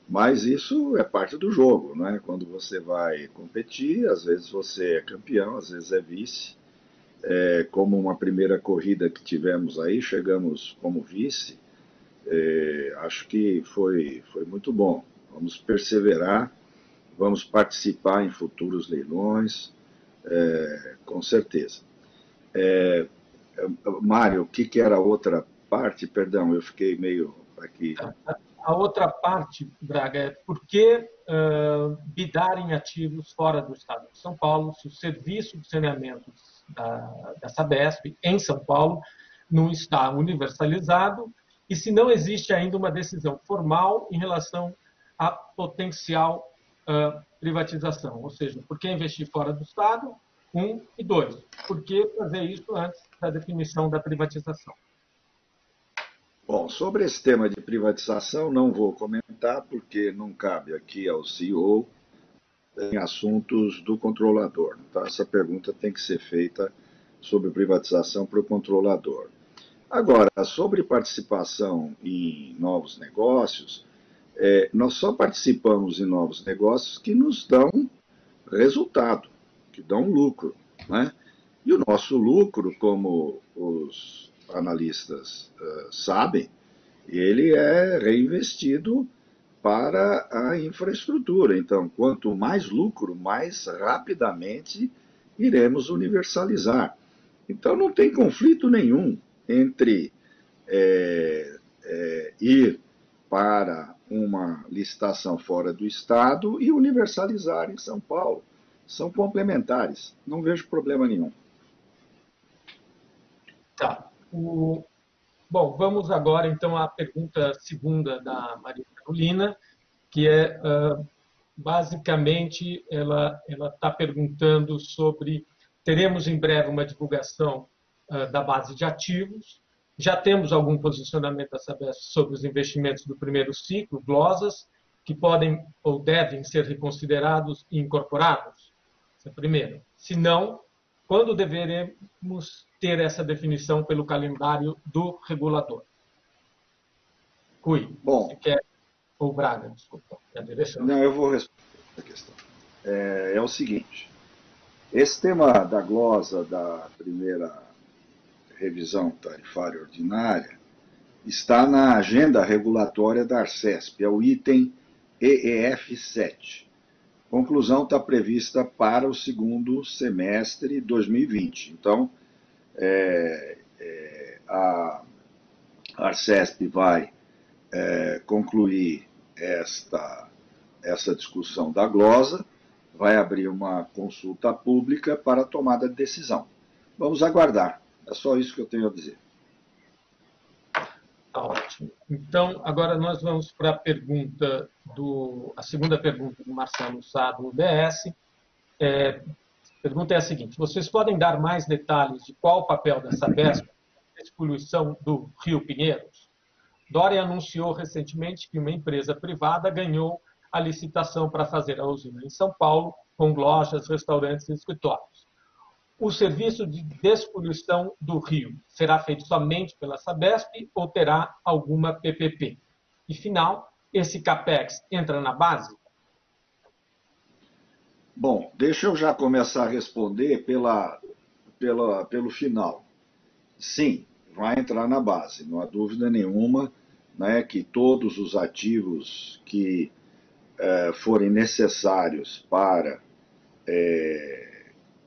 B: mas isso é parte do jogo, né? Quando você vai competir, às vezes você é campeão, às vezes é vice. Como uma primeira corrida que tivemos aí, chegamos como vice. Acho que foi muito bom. Vamos perseverar, vamos participar em futuros leilões, com certeza. Mário, o que era a outra parte? Perdão, eu fiquei meio aqui.
A: A outra parte, Braga, é por que bidar em ativos fora do estado de São Paulo se o serviço de saneamento da Sabesp em São Paulo não está universalizado e se não existe ainda uma decisão formal em relação à potencial privatização. Ou seja, por que investir fora do estado? 1 e 2. Por que fazer isso antes da definição da privatização?
B: Bom, sobre esse tema de privatização, não vou comentar, porque não cabe aqui ao CEO em assuntos do controlador. Então, essa pergunta tem que ser feita sobre privatização para o controlador. Agora, sobre participação em novos negócios, nós só participamos em novos negócios que nos dão resultado, que dão lucro, né? E o nosso lucro, como os analistas sabem, ele é reinvestido para a infraestrutura. Então, quanto mais lucro, mais rapidamente iremos universalizar. Então, não tem conflito nenhum entre ir para uma licitação fora do Estado e universalizar em São Paulo. São complementares, não vejo problema nenhum.
A: Tá. Bom, vamos agora então à pergunta segunda da Maria Carolina, que é, basicamente, ela está perguntando sobre, teremos em breve uma divulgação da base de ativos, já temos algum posicionamento da Sabesp sobre os investimentos do primeiro ciclo, glosas, que podem ou devem ser reconsiderados e incorporados? Essa é a primeira. Se não, quando deveremos ter essa definição pelo calendário do regulador? Cui,
B: bom,
A: você quer... Ou Braga, desculpa.
B: Não, eu vou responder a questão. É o seguinte, esse tema da glosa da primeira revisão tarifária ordinária está na agenda regulatória da Arcesp, é o item EEF7. Conclusão está prevista para o segundo semestre de 2020. Então, a Arcesp vai concluir essa discussão da glosa, vai abrir uma consulta pública para a tomada de decisão. Vamos aguardar. É só isso que eu tenho a dizer.
A: Tá ótimo. Então, agora nós vamos para a segunda pergunta do Marcelo Sá, do UBS. A pergunta é a seguinte: vocês podem dar mais detalhes de qual o papel da Sabesp na despoluição do Rio Pinheiros? Dória anunciou recentemente que uma empresa privada ganhou a licitação para fazer a usina em São Paulo, com lojas, restaurantes e escritórios. O serviço de despoluição do rio será feito somente pela Sabesp ou terá alguma PPP? E, final, esse CAPEX entra na base?
B: Bom, deixa eu já começar a responder pelo final. Sim, vai entrar na base, não há dúvida nenhuma, né, que todos os ativos que forem necessários para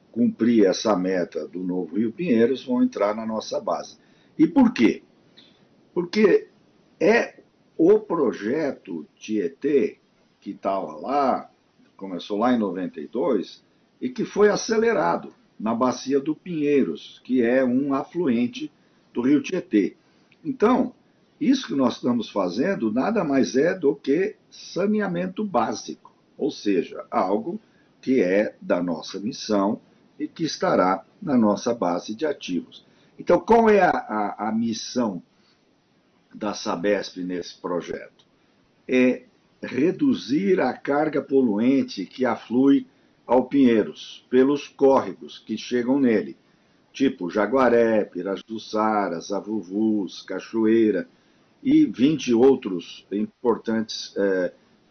B: cumprir essa meta do novo Rio Pinheiros vão entrar na nossa base. E por quê? Porque é o projeto Tietê, que estava lá, começou lá em 92, e que foi acelerado na bacia do Pinheiros, que é um afluente do Rio Tietê. Então, isso que nós estamos fazendo nada mais é do que saneamento básico, ou seja, algo que é da nossa missão e que estará na nossa base de ativos. Então, qual é a missão da Sabesp nesse projeto? É reduzir a carga poluente que aflui ao Pinheiros pelos córregos que chegam nele, tipo Jaguaré, Pirajuçara, Zavuvus, Cachoeira e 20 outros importantes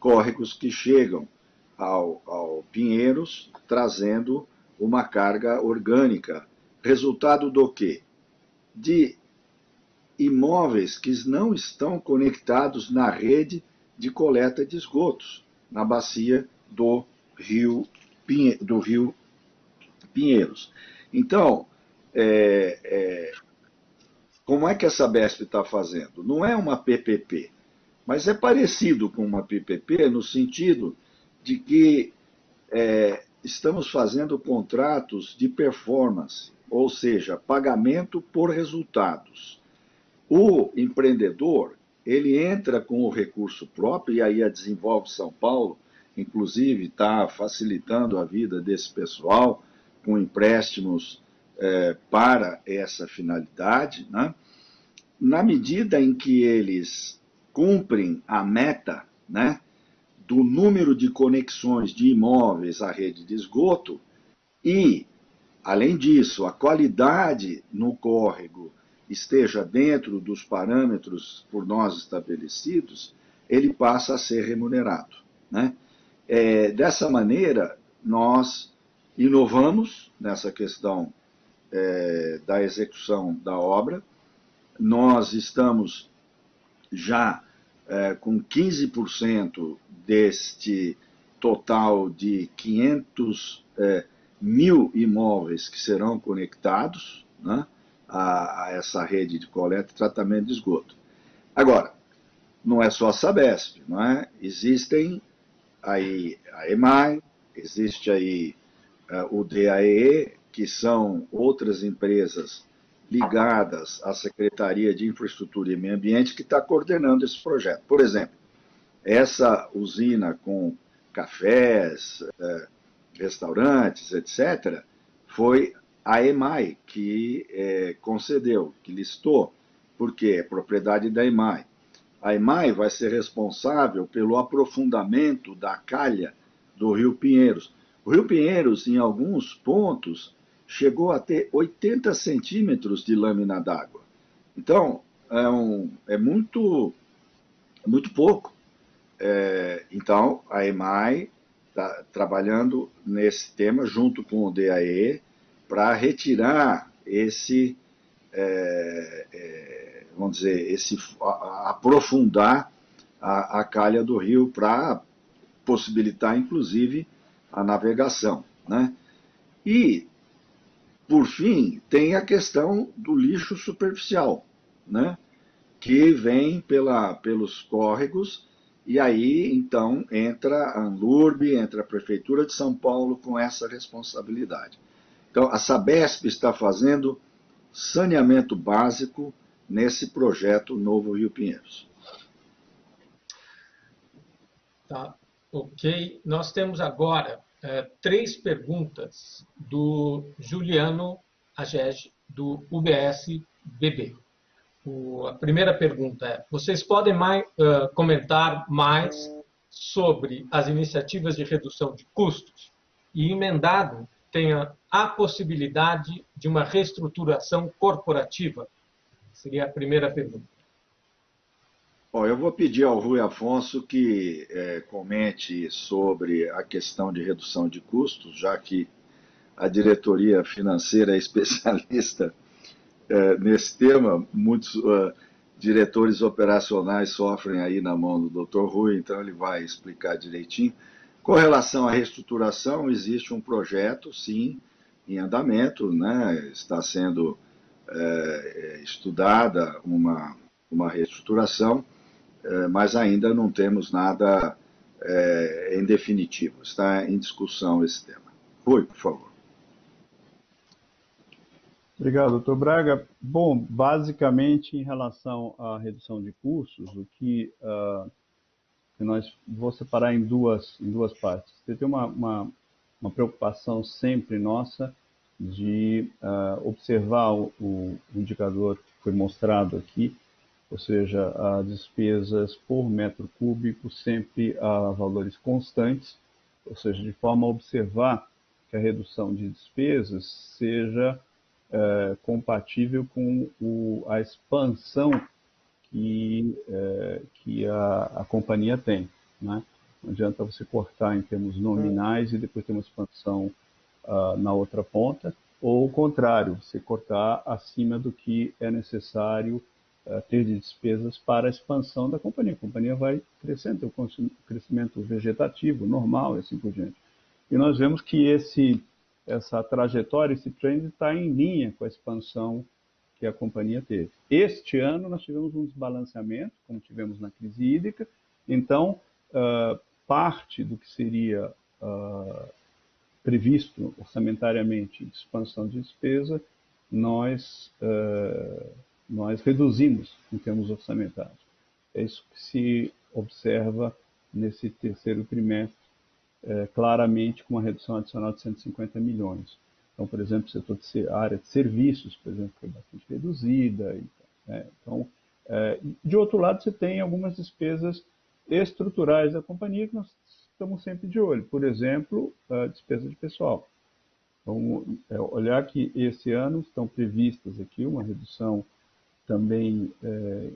B: córregos que chegam ao Pinheiros, trazendo uma carga orgânica. Resultado do quê? De imóveis que não estão conectados na rede de coleta de esgotos, na bacia do rio Pinheiros. Então, como é que a Sabesp está fazendo? Não é uma PPP, mas é parecido com uma PPP no sentido de que estamos fazendo contratos de performance, ou seja, pagamento por resultados. O empreendedor, ele entra com o recurso próprio, e aí a Desenvolve São Paulo, inclusive, está facilitando a vida desse pessoal com empréstimos para essa finalidade, né? Na medida em que eles cumprem a meta, né, do número de conexões de imóveis à rede de esgoto e, além disso, a qualidade no córrego esteja dentro dos parâmetros por nós estabelecidos, ele passa a ser remunerado, né? Dessa maneira, nós inovamos nessa questão da execução da obra. Nós estamos já com 15% deste total de 500 mil imóveis que serão conectados, né, a essa rede de coleta e tratamento de esgoto. Agora, não é só a Sabesp, não é? Existem aí a EMAI, existe aí o DAEE, que são outras empresas ligadas à Secretaria de Infraestrutura e Meio Ambiente que está coordenando esse projeto. Por exemplo, essa usina com cafés, restaurantes, etc., foi a EMAI que concedeu, que listou, porque é propriedade da EMAI. A EMAI vai ser responsável pelo aprofundamento da calha do Rio Pinheiros. O Rio Pinheiros, em alguns pontos, chegou a ter 80 centímetros de lâmina d'água. Então, é muito pouco. Então, a EMAI está trabalhando nesse tema, junto com o DAE, para retirar esse, vamos dizer, aprofundar a calha do rio para possibilitar, inclusive, a navegação, né? E, por fim, tem a questão do lixo superficial, né, que vem pelos córregos, e aí, então, entra a Anlurb, entra a Prefeitura de São Paulo com essa responsabilidade. Então, a Sabesp está fazendo saneamento básico nesse projeto Novo Rio Pinheiros.
A: Tá, ok. Nós temos agora 3 perguntas do Juliano Agege, do UBS BB. A primeira pergunta é: vocês podem comentar mais sobre as iniciativas de redução de custos? e emendado tenha a possibilidade de uma reestruturação corporativa? Seria a primeira pergunta.
B: Bom, eu vou pedir ao Rui Afonso que comente sobre a questão de redução de custos, já que a diretoria financeira é especialista nesse tema. Muitos diretores operacionais sofrem aí na mão do Dr. Rui, então ele vai explicar direitinho. Com relação à reestruturação, existe um projeto, sim, em andamento, né? Está sendo estudada uma reestruturação, mas ainda não temos nada em definitivo. Está em discussão esse tema. Rui, por favor.
C: Obrigado, doutor Braga. Bom, basicamente, em relação à redução de custos, o que vou separar em duas partes. Você tem uma preocupação sempre nossa de observar o indicador que foi mostrado aqui, ou seja, as despesas por metro cúbico sempre a valores constantes, ou seja, de forma a observar que a redução de despesas seja compatível com a expansão que a companhia tem, né? Não adianta você cortar em termos nominais e depois ter uma expansão na outra ponta, ou o contrário, você cortar acima do que é necessário ter de despesas para a expansão da companhia. A companhia vai crescendo, tem o crescimento vegetativo, normal e assim por diante. E nós vemos que essa trajetória, esse trend está em linha com a expansão que a companhia teve. Este ano nós tivemos um desbalanceamento, como tivemos na crise hídrica, então parte do que seria previsto orçamentariamente de expansão de despesa, nós reduzimos em termos orçamentários. É isso que se observa nesse terceiro trimestre, claramente com uma redução adicional de 150 milhões. Então, por exemplo, a área de serviços, por exemplo, foi bastante reduzida. Então, de outro lado, você tem algumas despesas estruturais da companhia que nós estamos sempre de olho. Por exemplo, a despesa de pessoal. Vamos olhar que esse ano estão previstas aqui uma redução também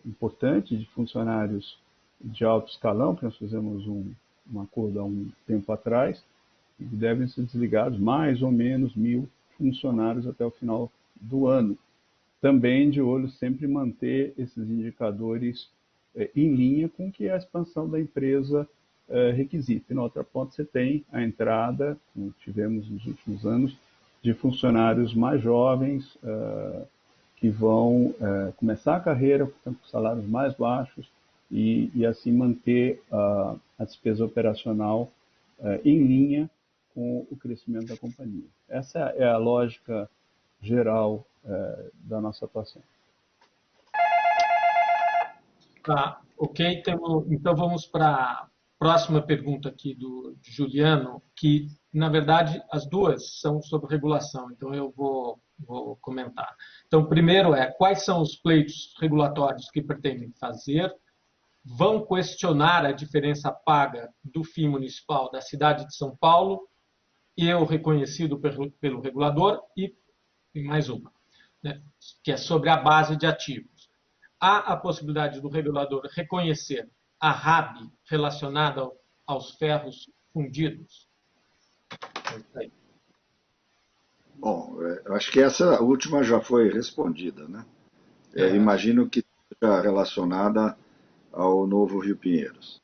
C: importante de funcionários de alto escalão, que nós fizemos um acordo há um tempo atrás, e devem ser desligados mais ou menos 1.000 funcionários até o final do ano. Também de olho sempre manter esses indicadores em linha com o que a expansão da empresa requisita. E na outra ponta você tem a entrada, como tivemos nos últimos anos, de funcionários mais jovens que vão começar a carreira, portanto, com salários mais baixos e assim manter a despesa operacional em linha com o crescimento da companhia. Essa é a lógica geral da nossa atuação.
A: Tá, ok. Então vamos para a próxima pergunta aqui de Juliano, que, na verdade, as duas são sobre regulação, então eu vou comentar. Então, primeiro quais são os pleitos regulatórios que pretendem fazer? Vão questionar a diferença paga do FII municipal da cidade de São Paulo, reconhecido pelo regulador, e mais uma, né, que é sobre a base de ativos. Há a possibilidade do regulador reconhecer a RAB relacionada aos ferros fundidos?
B: Bom, eu acho que essa última já foi respondida, né? Imagino que seja relacionada ao novo Rio Pinheiros.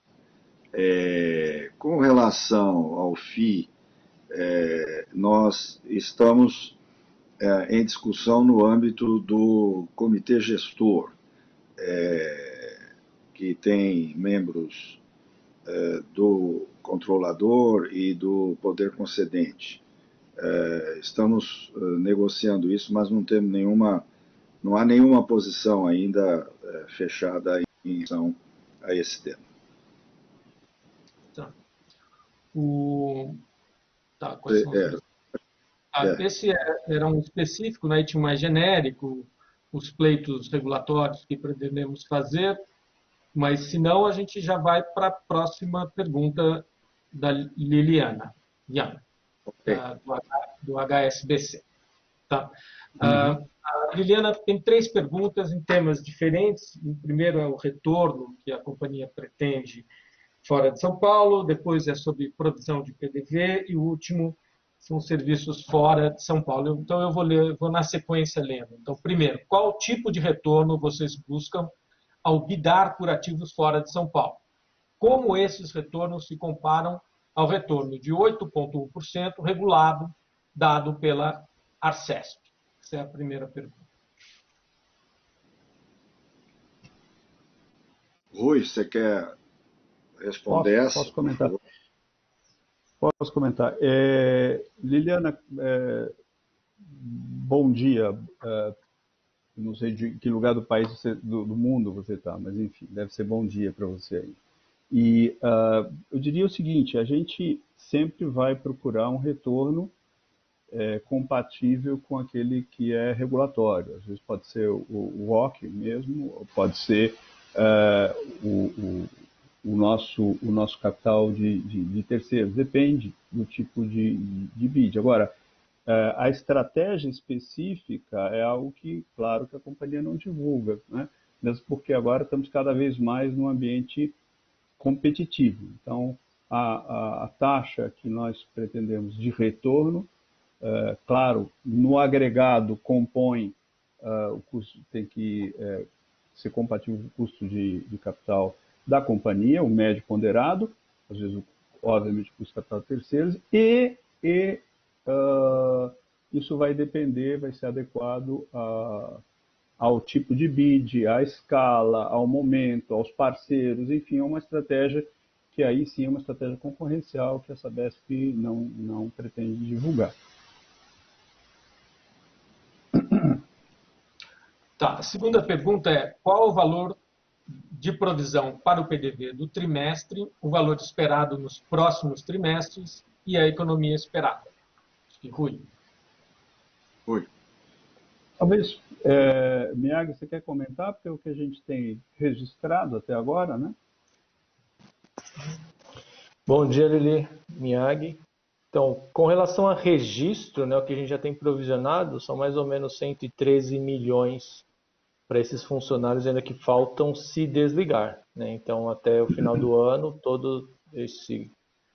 B: Com relação ao FII, nós estamos em discussão no âmbito do comitê gestor, que tem membros do controlador e do poder concedente. Estamos negociando isso, mas não há nenhuma posição ainda fechada em relação a esse tema.
A: Tá. Esse era um específico, né, tinha mais genérico, os pleitos regulatórios que pretendemos fazer, mas se não, a gente já vai para a próxima pergunta da Liliana. Iana.
B: Ok.
A: do HSBC. Tá? A Liliana tem 3 perguntas em temas diferentes. O primeiro é o retorno que a companhia pretende fora de São Paulo, depois é sobre provisão de PDV e o último são serviços fora de São Paulo. Então, eu vou na sequência lendo. Então, primeiro, qual tipo de retorno vocês buscam ao bidar por ativos fora de São Paulo? Como esses retornos se comparam ao retorno de 8,1% regulado dado pela Arcesp? Essa é a primeira pergunta.
B: Rui, você quer responder essa?
C: Posso comentar? Posso comentar. Liliana, bom dia. Não sei de que lugar do país, do mundo você está, mas enfim, deve ser bom dia para você aí. E eu diria o seguinte, a gente sempre vai procurar um retorno compatível com aquele que é regulatório. Às vezes pode ser o WOC mesmo, ou pode ser o nosso capital de terceiros, depende do tipo de bid. Agora, a estratégia específica é algo que, claro, que a companhia não divulga, né? Mesmo porque agora estamos cada vez mais num ambiente competitivo. Então, a taxa que nós pretendemos de retorno, claro, no agregado compõe o custo, tem que ser compatível com o custo de capital da companhia, o médio ponderado, às vezes, obviamente, o custo de capital de terceiros, e isso vai depender, vai ser adequado ao tipo de bid, à escala, ao momento, aos parceiros, enfim, é uma estratégia que aí sim é uma estratégia concorrencial que a Sabesp não pretende divulgar.
A: Tá. A segunda pergunta é: qual o valor de provisão para o PDV do trimestre, o valor esperado nos próximos trimestres e a economia esperada? Rui.
B: Rui.
C: Talvez, Miyagi, você quer comentar? Porque é o que a gente tem registrado até agora, né?
D: Bom dia, Lili, Miyagi. Então, com relação a registro, né, o que a gente já tem provisionado são mais ou menos 113 milhões para esses funcionários ainda que faltam se desligar, né? Então, até o final do ano, todo esse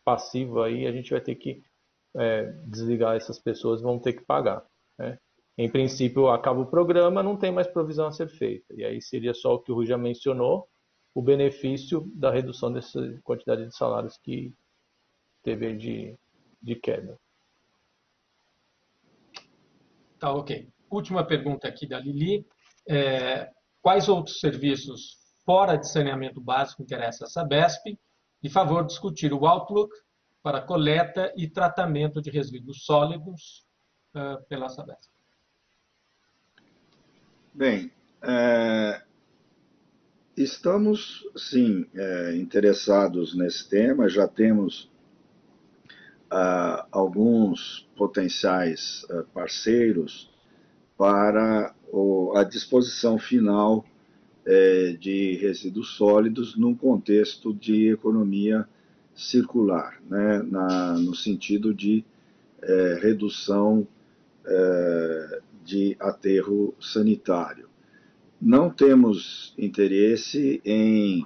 D: passivo aí, a gente vai ter que desligar essas pessoas, vão ter que pagar, né? Em princípio, acaba o programa, não tem mais provisão a ser feita. E aí seria só o que o Rui já mencionou, o benefício da redução dessa quantidade de salários que teve de queda.
A: Tá, ok. Última pergunta aqui da Lili. Quais outros serviços fora de saneamento básico interessam a Sabesp? E favor discutir o outlook para coleta e tratamento de resíduos sólidos pela Sabesp.
B: Bem, estamos, sim, interessados nesse tema, já temos alguns potenciais parceiros para a disposição final de resíduos sólidos num contexto de economia circular, né, no sentido de redução de aterro sanitário. Não temos interesse em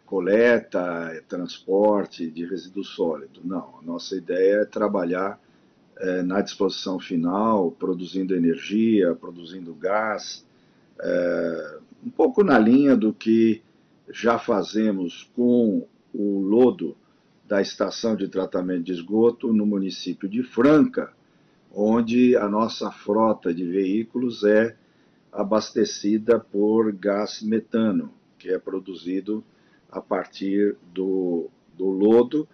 B: coleta, transporte de resíduo sólido. Não, a nossa ideia é trabalhar na disposição final, produzindo energia, produzindo gás, um pouco na linha do que já fazemos com o lodo da estação de tratamento de esgoto no município de Franca, onde a nossa frota de veículos é abastecida por gás metano, que é produzido a partir do lodo,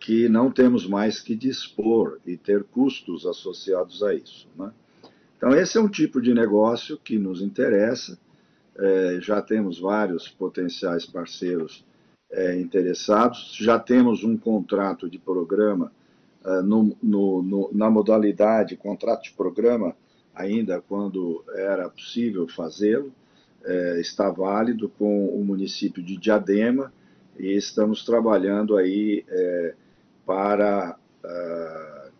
B: que não temos mais que dispor e ter custos associados a isso, né? Então, esse é um tipo de negócio que nos interessa. Já temos vários potenciais parceiros interessados, já temos um contrato de programa na modalidade contrato de programa, ainda quando era possível fazê-lo, está válido com o município de Diadema e estamos trabalhando aí para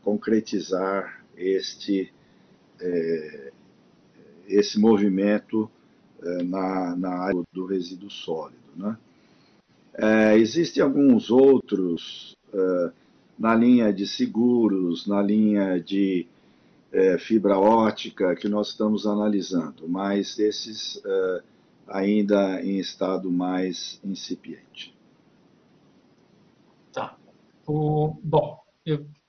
B: concretizar esse movimento na área do resíduo sólido, né? Existem alguns outros na linha de seguros, na linha de fibra ótica que nós estamos analisando, mas esses ainda em estado mais incipiente.
A: Tá. Bom,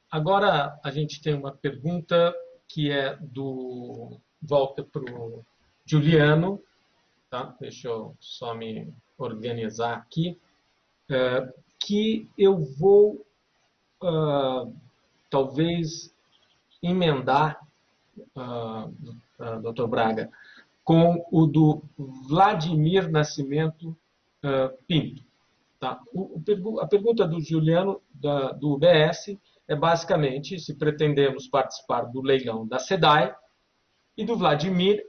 A: agora a gente tem uma pergunta que é volta para o Juliano, tá? Deixa eu só me organizar aqui, que eu vou talvez emendar, Dr. Braga, com o do Vladimir Nascimento Pinto. Tá? A pergunta do Juliano, do UBS, é basicamente se pretendemos participar do leilão da SEDAI, e do Vladimir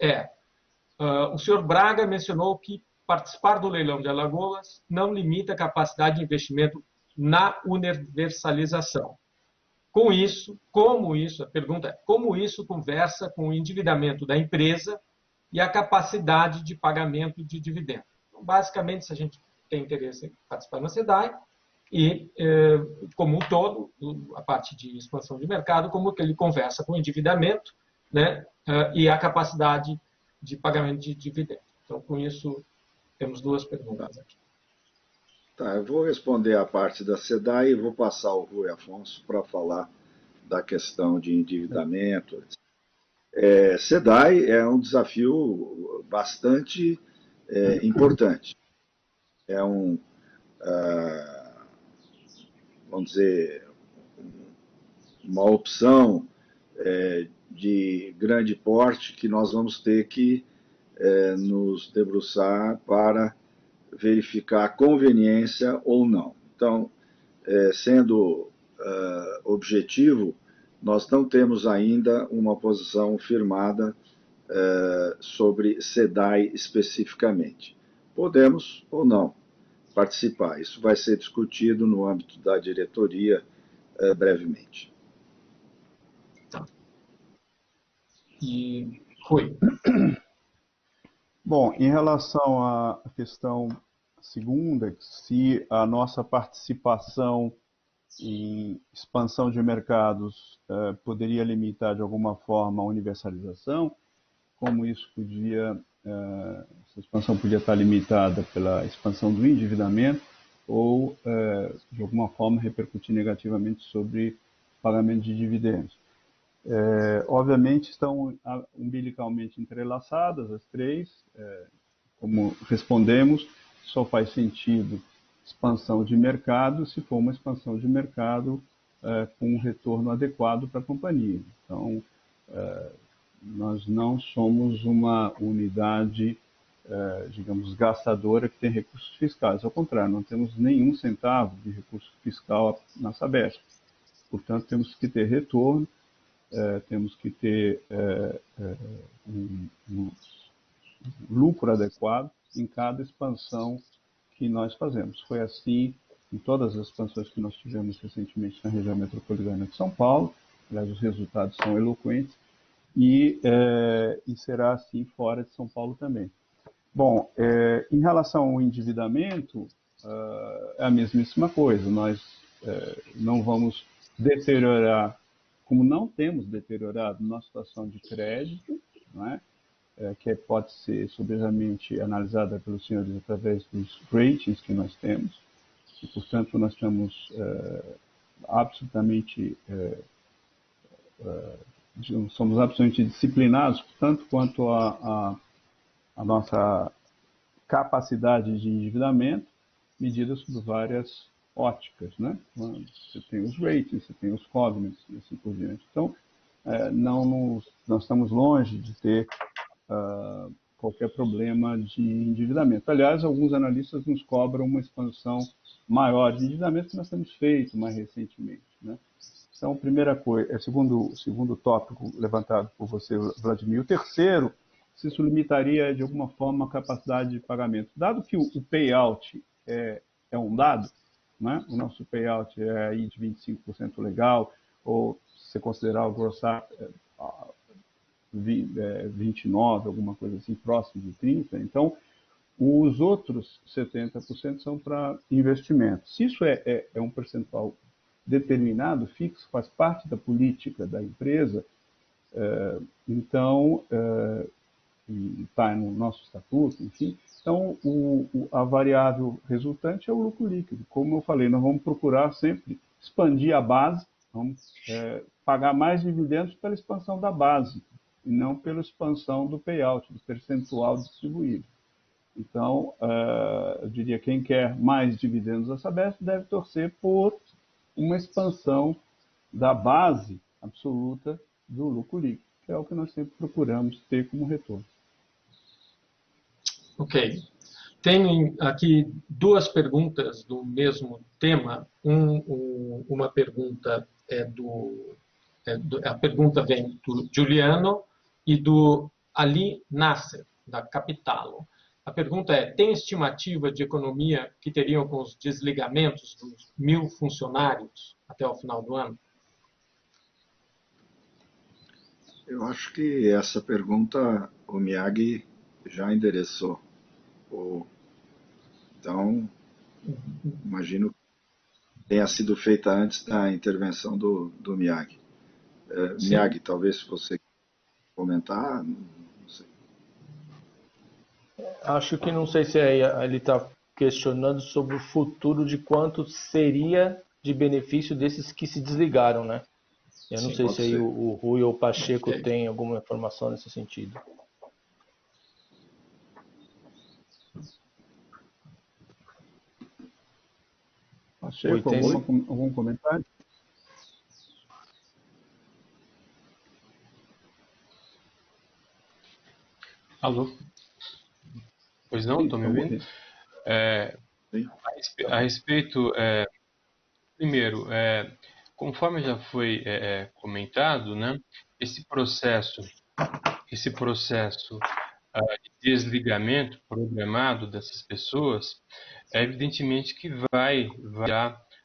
A: o senhor Braga mencionou que participar do leilão de Alagoas não limita a capacidade de investimento na universalização. A pergunta é, como isso conversa com o endividamento da empresa e a capacidade de pagamento de dividendos? Então, basicamente, se a gente tem interesse em participar na SEDAI, e, como um todo, a parte de expansão de mercado, como que ele conversa com o endividamento, né, e a capacidade de pagamento de dividendos. Então, com isso, temos duas perguntas aqui.
B: Tá, eu vou responder a parte da SEDAI e vou passar ao Rui Afonso para falar da questão de endividamento. SEDAI é um desafio bastante importante. É vamos dizer, uma opção de grande porte que nós vamos ter que nos debruçar para verificar a conveniência ou não. Então, sendo objetivo, nós não temos ainda uma posição firmada sobre SEDAI especificamente. Podemos ou não participar. Isso vai ser discutido no âmbito da diretoria brevemente.
A: Tá. E Rui.
C: Bom, em relação à questão segunda, se a nossa participação em expansão de mercados poderia limitar de alguma forma a universalização, como isso essa expansão podia estar limitada pela expansão do endividamento ou, de alguma forma, repercutir negativamente sobre pagamento de dividendos. Obviamente estão umbilicalmente entrelaçadas as três, como respondemos, só faz sentido expansão de mercado se for uma expansão de mercado com um retorno adequado para a companhia. Então, nós não somos uma unidade, digamos, gastadora que tem recursos fiscais. Ao contrário, não temos nenhum centavo de recurso fiscal na Sabesp. Portanto, temos que ter retorno, temos que ter um lucro adequado em cada expansão que nós fazemos. Foi assim em todas as expansões que nós tivemos recentemente na região metropolitana de São Paulo. Aliás, os resultados são eloquentes. E será assim fora de São Paulo também. Bom, em relação ao endividamento, é a mesmíssima coisa. Nós não vamos deteriorar, como não temos deteriorado nossa situação de crédito, não é? Que pode ser sobejamente analisada pelos senhores através dos ratings que nós temos. E, portanto, nós estamos somos absolutamente disciplinados, tanto quanto a nossa capacidade de endividamento, medida sob várias óticas, né? Você tem os ratings, você tem os covenants e assim por diante. Então, nós estamos longe de ter qualquer problema de endividamento. Aliás, alguns analistas nos cobram uma expansão maior de endividamento que nós temos feito mais recentemente, né? Então, primeira coisa, segundo tópico levantado por você, Vladimir. O terceiro, se isso limitaria de alguma forma a capacidade de pagamento. Dado que o payout é um dado, né? O nosso payout é aí de 25% legal, ou se você considerar o gross up 29, alguma coisa assim, próximo de 30%. Então, os outros 70% são para investimento. Se isso é um percentual determinado, fixo, faz parte da política da empresa, então, está no nosso estatuto, enfim. Então, a variável resultante é o lucro líquido. Como eu falei, nós vamos procurar sempre expandir a base, vamos pagar mais dividendos pela expansão da base, e não pela expansão do payout, do percentual distribuído. Então, eu diria que quem quer mais dividendos da Sabesp deve torcer por uma expansão da base absoluta do lucro líquido, que é o que nós sempre procuramos ter como retorno.
A: Ok. Tem aqui duas perguntas do mesmo tema. Uma pergunta a pergunta vem do Juliano e do Ali Nasser, da Capitalo. A pergunta é: tem estimativa de economia que teriam com os desligamentos dos 1.000 funcionários até o final do ano?
B: Eu acho que essa pergunta o Miyagi já endereçou. Então, imagino que tenha sido feita antes da intervenção do Miyagi. Miyagi, talvez você comentar, não sei.
D: Acho que não sei se ele está questionando sobre o futuro de quanto seria de benefício desses que se desligaram, né? Eu não sei se aí o Rui ou o Pacheco tem alguma informação nesse sentido.
C: Pacheco, algum comentário?
E: Alô? Pois não? Estão me ouvindo? A respeito, primeiro, conforme já foi comentado, né, esse processo de desligamento programado dessas pessoas, evidentemente que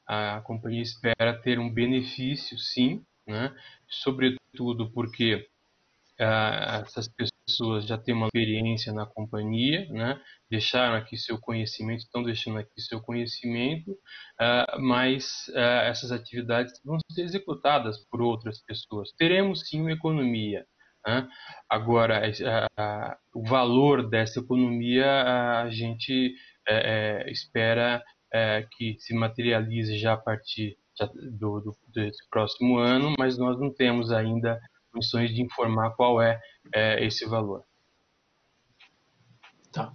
E: a companhia espera ter um benefício, sim, né, sobretudo porque essas pessoas já têm uma experiência na companhia, né? Deixaram aqui seu conhecimento, estão deixando aqui seu conhecimento, mas essas atividades vão ser executadas por outras pessoas. Teremos sim uma economia, né? Agora, o valor dessa economia a gente espera que se materialize já a partir desse próximo ano, mas nós não temos ainda condições de informar qual é esse valor.
A: Tá.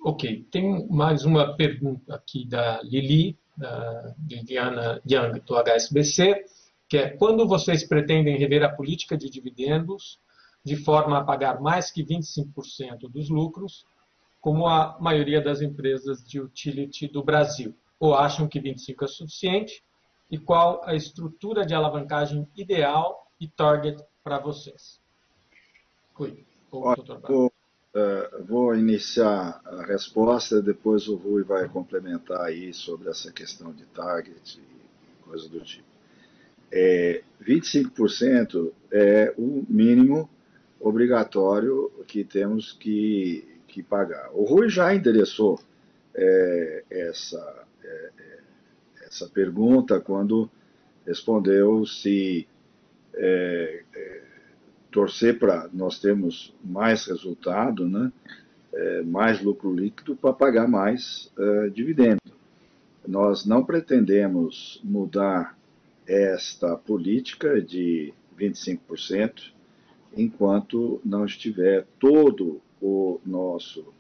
A: Ok. Tem mais uma pergunta aqui da Lili, da Viviana Young, do HSBC, que é: quando vocês pretendem rever a política de dividendos de forma a pagar mais que 25% dos lucros, como a maioria das empresas de utility do Brasil? Ou acham que 25% é suficiente? E qual a estrutura de alavancagem ideal e target para vocês? Rui, ou Dr. Braga?
B: Vou iniciar a resposta, depois o Rui vai complementar aí sobre essa questão de target e coisa do tipo. 25% é o mínimo obrigatório que temos que pagar. O Rui já endereçou essa pergunta quando respondeu se torcer para nós termos mais resultado, né, mais lucro líquido para pagar mais dividendo. Nós não pretendemos mudar esta política de 25% enquanto não estiver todo o nosso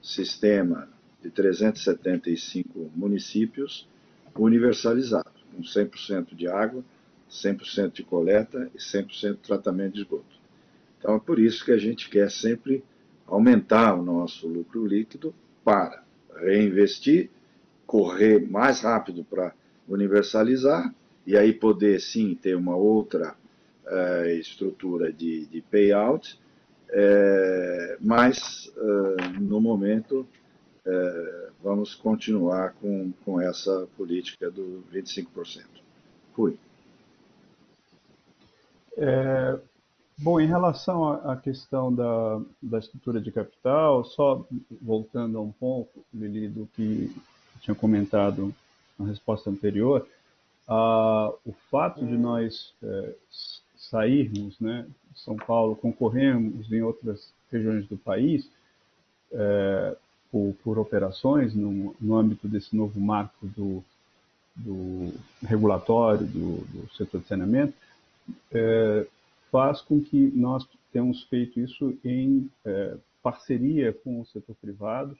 B: sistema de 375 municípios universalizado, com 100% de água, 100% de coleta e 100% de tratamento de esgoto. Então é por isso que a gente quer sempre aumentar o nosso lucro líquido para reinvestir, correr mais rápido para universalizar e aí poder sim ter uma outra estrutura de payout, mas no momento vamos continuar com essa política do 25%. Rui.
C: Bom, em relação à questão da estrutura de capital, só voltando a um pouco, Lili, do que eu tinha comentado na resposta anterior, o fato de nós sairmos, né, de São Paulo, concorrermos em outras regiões do país, por operações no âmbito desse novo marco do regulatório do setor de saneamento, faz com que nós tenhamos feito isso em parceria com o setor privado,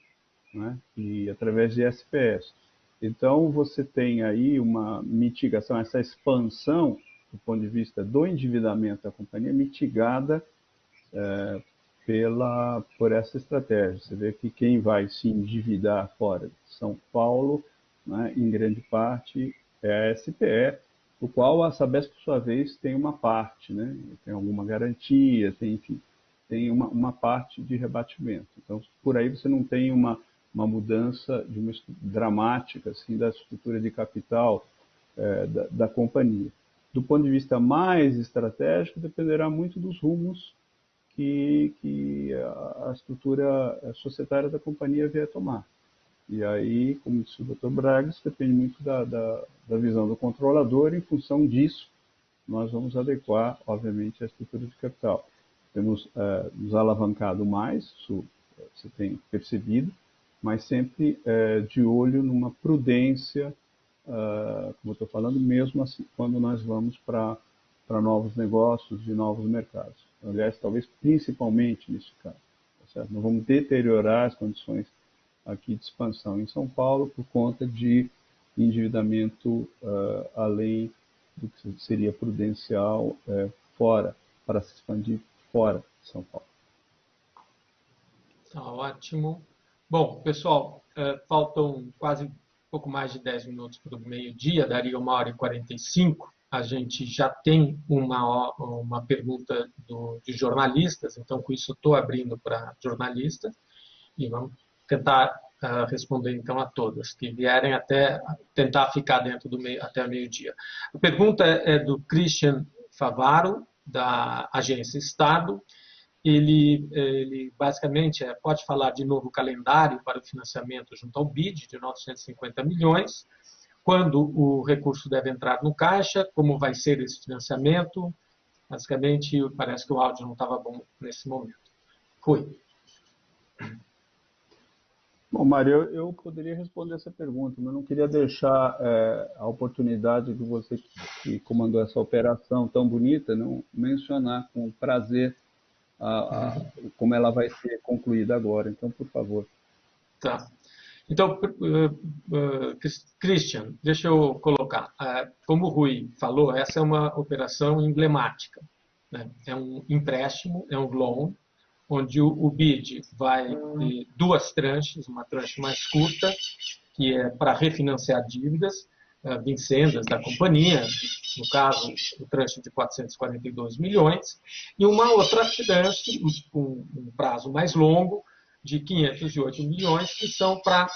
C: né, e através de SPS. Então, você tem aí uma mitigação, essa expansão do ponto de vista do endividamento da companhia mitigada por essa estratégia. Você vê que quem vai se endividar fora de São Paulo, né, em grande parte, é a SPE, o qual a Sabesp, por sua vez, tem uma parte, né, tem alguma garantia, enfim, tem uma parte de rebatimento. Então, por aí você não tem uma mudança dramática assim, da estrutura de capital da companhia. Do ponto de vista mais estratégico, dependerá muito dos rumos que a estrutura societária da companhia vier a tomar. E aí, como disse o Dr. Bragas, depende muito da visão do controlador. Em função disso, nós vamos adequar, obviamente, a estrutura de capital. Temos nos alavancado mais, isso você tem percebido, mas sempre de olho numa prudência, como eu estou falando, mesmo assim, quando nós vamos para novos negócios e novos mercados. Aliás, talvez principalmente nesse caso. Tá certo? Não vamos deteriorar as condições aqui de expansão em São Paulo por conta de endividamento além do que seria prudencial fora, para se expandir fora de São Paulo.
A: Tá ótimo. Bom, pessoal, faltam quase pouco mais de 10 minutos para o meio-dia, daria 1h45. A gente já tem uma pergunta de jornalistas, então com isso estou abrindo para jornalistas e vamos tentar responder então a todas que vierem até tentar ficar dentro até meio-dia. A pergunta é do Christian Favaro, da Agência Estado. Ele basicamente pode falar de novo calendário para o financiamento junto ao BID de 950 milhões, quando o recurso deve entrar no caixa, como vai ser esse financiamento. Basicamente, parece que o áudio não estava bom nesse momento. Rui.
C: Bom, Mário, eu poderia responder essa pergunta, mas não queria deixar a oportunidade de você que comandou essa operação tão bonita, não mencionar com prazer como ela vai ser concluída agora. Então, por favor.
A: Tá. Então, Christian, deixa eu colocar. Como o Rui falou, essa é uma operação emblemática, né? É um empréstimo, é um loan, onde o BID vai ter duas tranches, uma tranche mais curta, que é para refinanciar dívidas vincendas da companhia, no caso, o tranche de 442 milhões, e uma outra tranche, com um prazo mais longo, de 508 milhões, que são para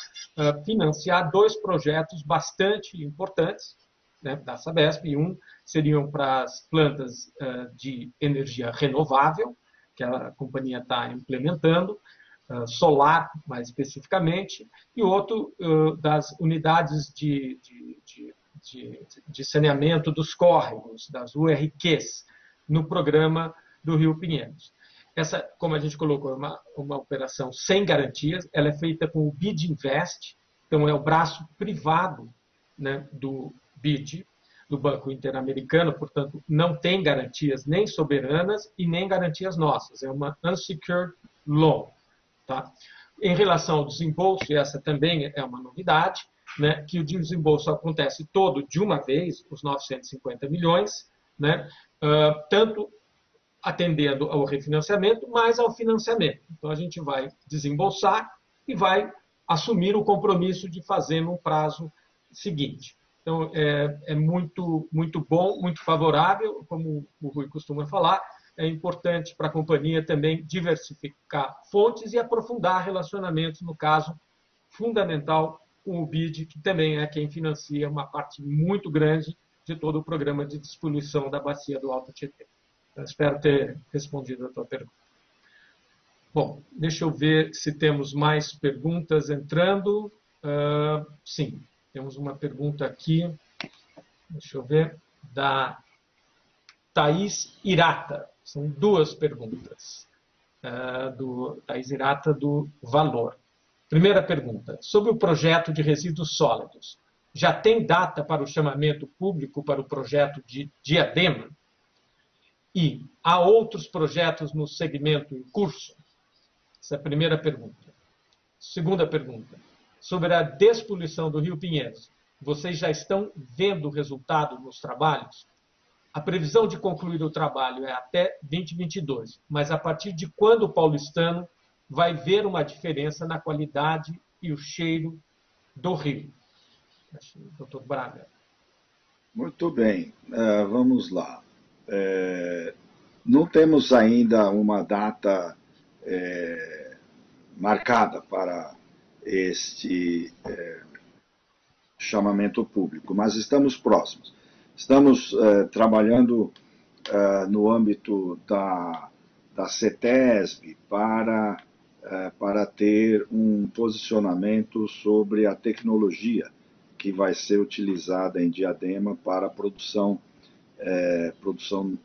A: financiar dois projetos bastante importantes, né, da Sabesp. Um seriam para as plantas de energia renovável, que a companhia está implementando, solar, mais especificamente, e outro das unidades de saneamento dos córregos, das URQs, no programa do Rio Pinheiros. Essa, como a gente colocou, é uma operação sem garantias, ela é feita com o BID Invest, então é o braço privado, né, do BID, do Banco Interamericano, portanto, não tem garantias nem soberanas e nem garantias nossas, é uma unsecured loan. Tá? Em relação ao desembolso, e essa também é uma novidade, né, que o desembolso acontece todo de uma vez, os 950 milhões, né, tanto atendendo ao refinanciamento, mas ao financiamento. Então, a gente vai desembolsar e vai assumir o compromisso de fazer no prazo seguinte. Então, é muito, muito bom, muito favorável, como o Rui costuma falar. É importante para a companhia também diversificar fontes e aprofundar relacionamentos, no caso, fundamental com o BID, que também é quem financia uma parte muito grande de todo o programa de despoluição da bacia do Alto Tietê. Então, espero ter respondido a tua pergunta. Bom, deixa eu ver se temos mais perguntas entrando. Sim, temos uma pergunta aqui, deixa eu ver, da Thaís Irata. São duas perguntas. Thaís Irata, do Valor. Primeira pergunta, sobre o projeto de resíduos sólidos, já tem data para o chamamento público para o projeto de Diadema? E há outros projetos no segmento em curso? Essa é a primeira pergunta. Segunda pergunta, sobre a despoluição do Rio Pinheiros, vocês já estão vendo o resultado nos trabalhos? A previsão de concluir o trabalho é até 2022, mas a partir de quando o paulistano vai ver uma diferença na qualidade e o cheiro do rio? Doutor Braga.
B: Muito bem, vamos lá. Não temos ainda uma data marcada para este chamamento público, mas estamos próximos. Estamos trabalhando no âmbito da CETESB para ter um posicionamento sobre a tecnologia que vai ser utilizada em Diadema para a produção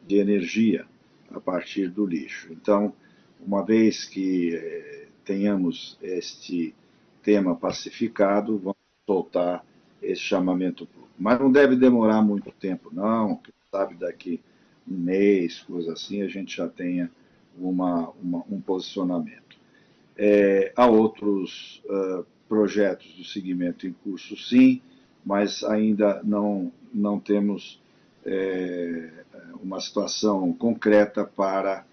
B: de energia a partir do lixo. Então, uma vez que tenhamos este tema pacificado, vamos soltar esse chamamento público. Mas não deve demorar muito tempo, não. Quem sabe daqui um mês, coisa assim, a gente já tenha um posicionamento. Há outros projetos do segmento em curso, sim, mas ainda não temos uma situação concreta para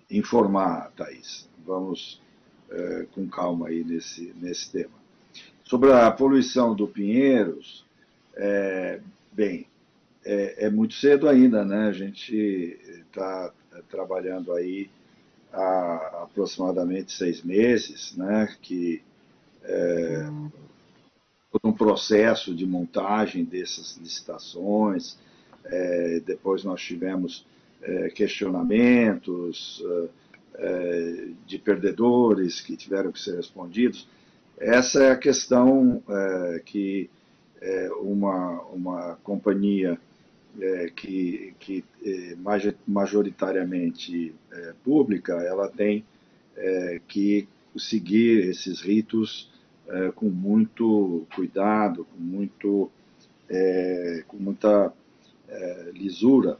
B: informar, Thaís. Vamos com calma aí nesse tema. Sobre a poluição do Pinheiros, bem, é muito cedo ainda, né? A gente está trabalhando aí há aproximadamente 6 meses, né? Que todo um processo de montagem dessas licitações, depois nós tivemos questionamentos de perdedores que tiveram que ser respondidos. Essa é a questão que uma companhia que majoritariamente pública, ela tem que seguir esses ritos com muito cuidado, com muita lisura,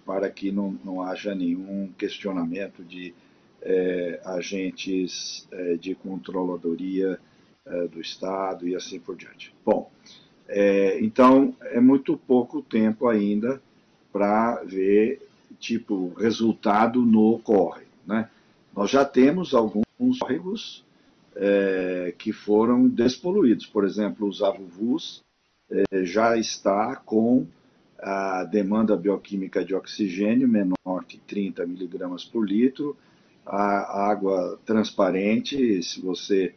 B: para que não haja nenhum questionamento de agentes de controladoria do Estado e assim por diante. Bom, então é muito pouco tempo ainda para ver resultado no córrego, né? Nós já temos alguns córregos que foram despoluídos. Por exemplo, os Avuvus já está com a demanda bioquímica de oxigênio menor que 30 miligramas por litro, a água transparente, se você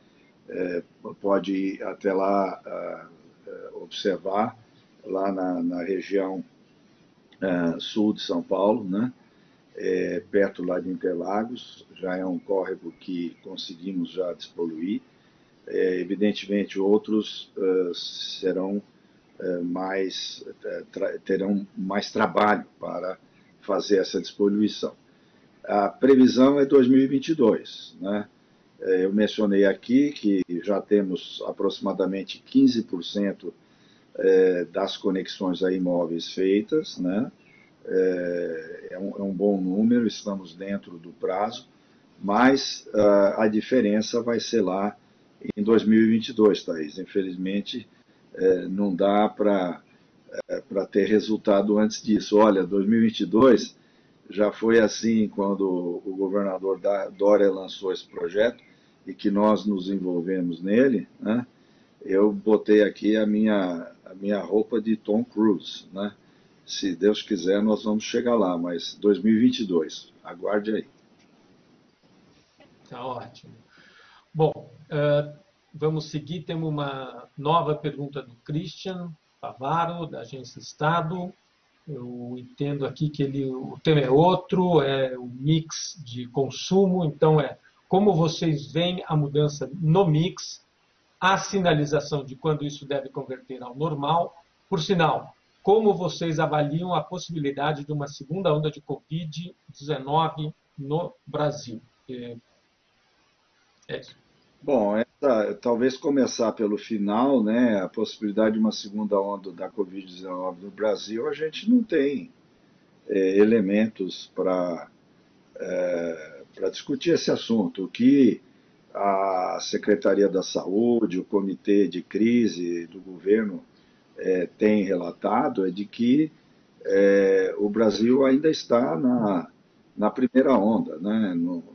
B: pode ir até lá observar, lá na região sul de São Paulo, né? Perto lá de Interlagos, já é um córrego que conseguimos já despoluir. Evidentemente, outros terão mais trabalho para fazer essa despoluição. A previsão é 2022, né? Eu mencionei aqui que já temos aproximadamente 15% das conexões a imóveis feitas, né? É um bom número, estamos dentro do prazo, mas a diferença vai ser lá em 2022, Thaís. Infelizmente, não dá para ter resultado antes disso. Olha, 2022 já foi assim quando o governador Dória lançou esse projeto e que nós nos envolvemos nele, né? Eu botei aqui a minha roupa de Tom Cruise, né? Se Deus quiser, nós vamos chegar lá, mas 2022, aguarde aí.
A: Tá ótimo. Bom, vamos seguir. Temos uma nova pergunta do Christian Favaro, da Agência Estado. Eu entendo aqui que o tema é outro, é o mix de consumo. Então, como vocês veem a mudança no mix, a sinalização de quando isso deve converter ao normal. Por sinal, como vocês avaliam a possibilidade de uma segunda onda de Covid-19 no Brasil? É isso.
B: Bom, talvez começar pelo final, né? A possibilidade de uma segunda onda da Covid-19 no Brasil, a gente não tem elementos para discutir esse assunto. O que a Secretaria da Saúde, o Comitê de Crise do governo tem relatado é de que o Brasil ainda está na primeira onda, né?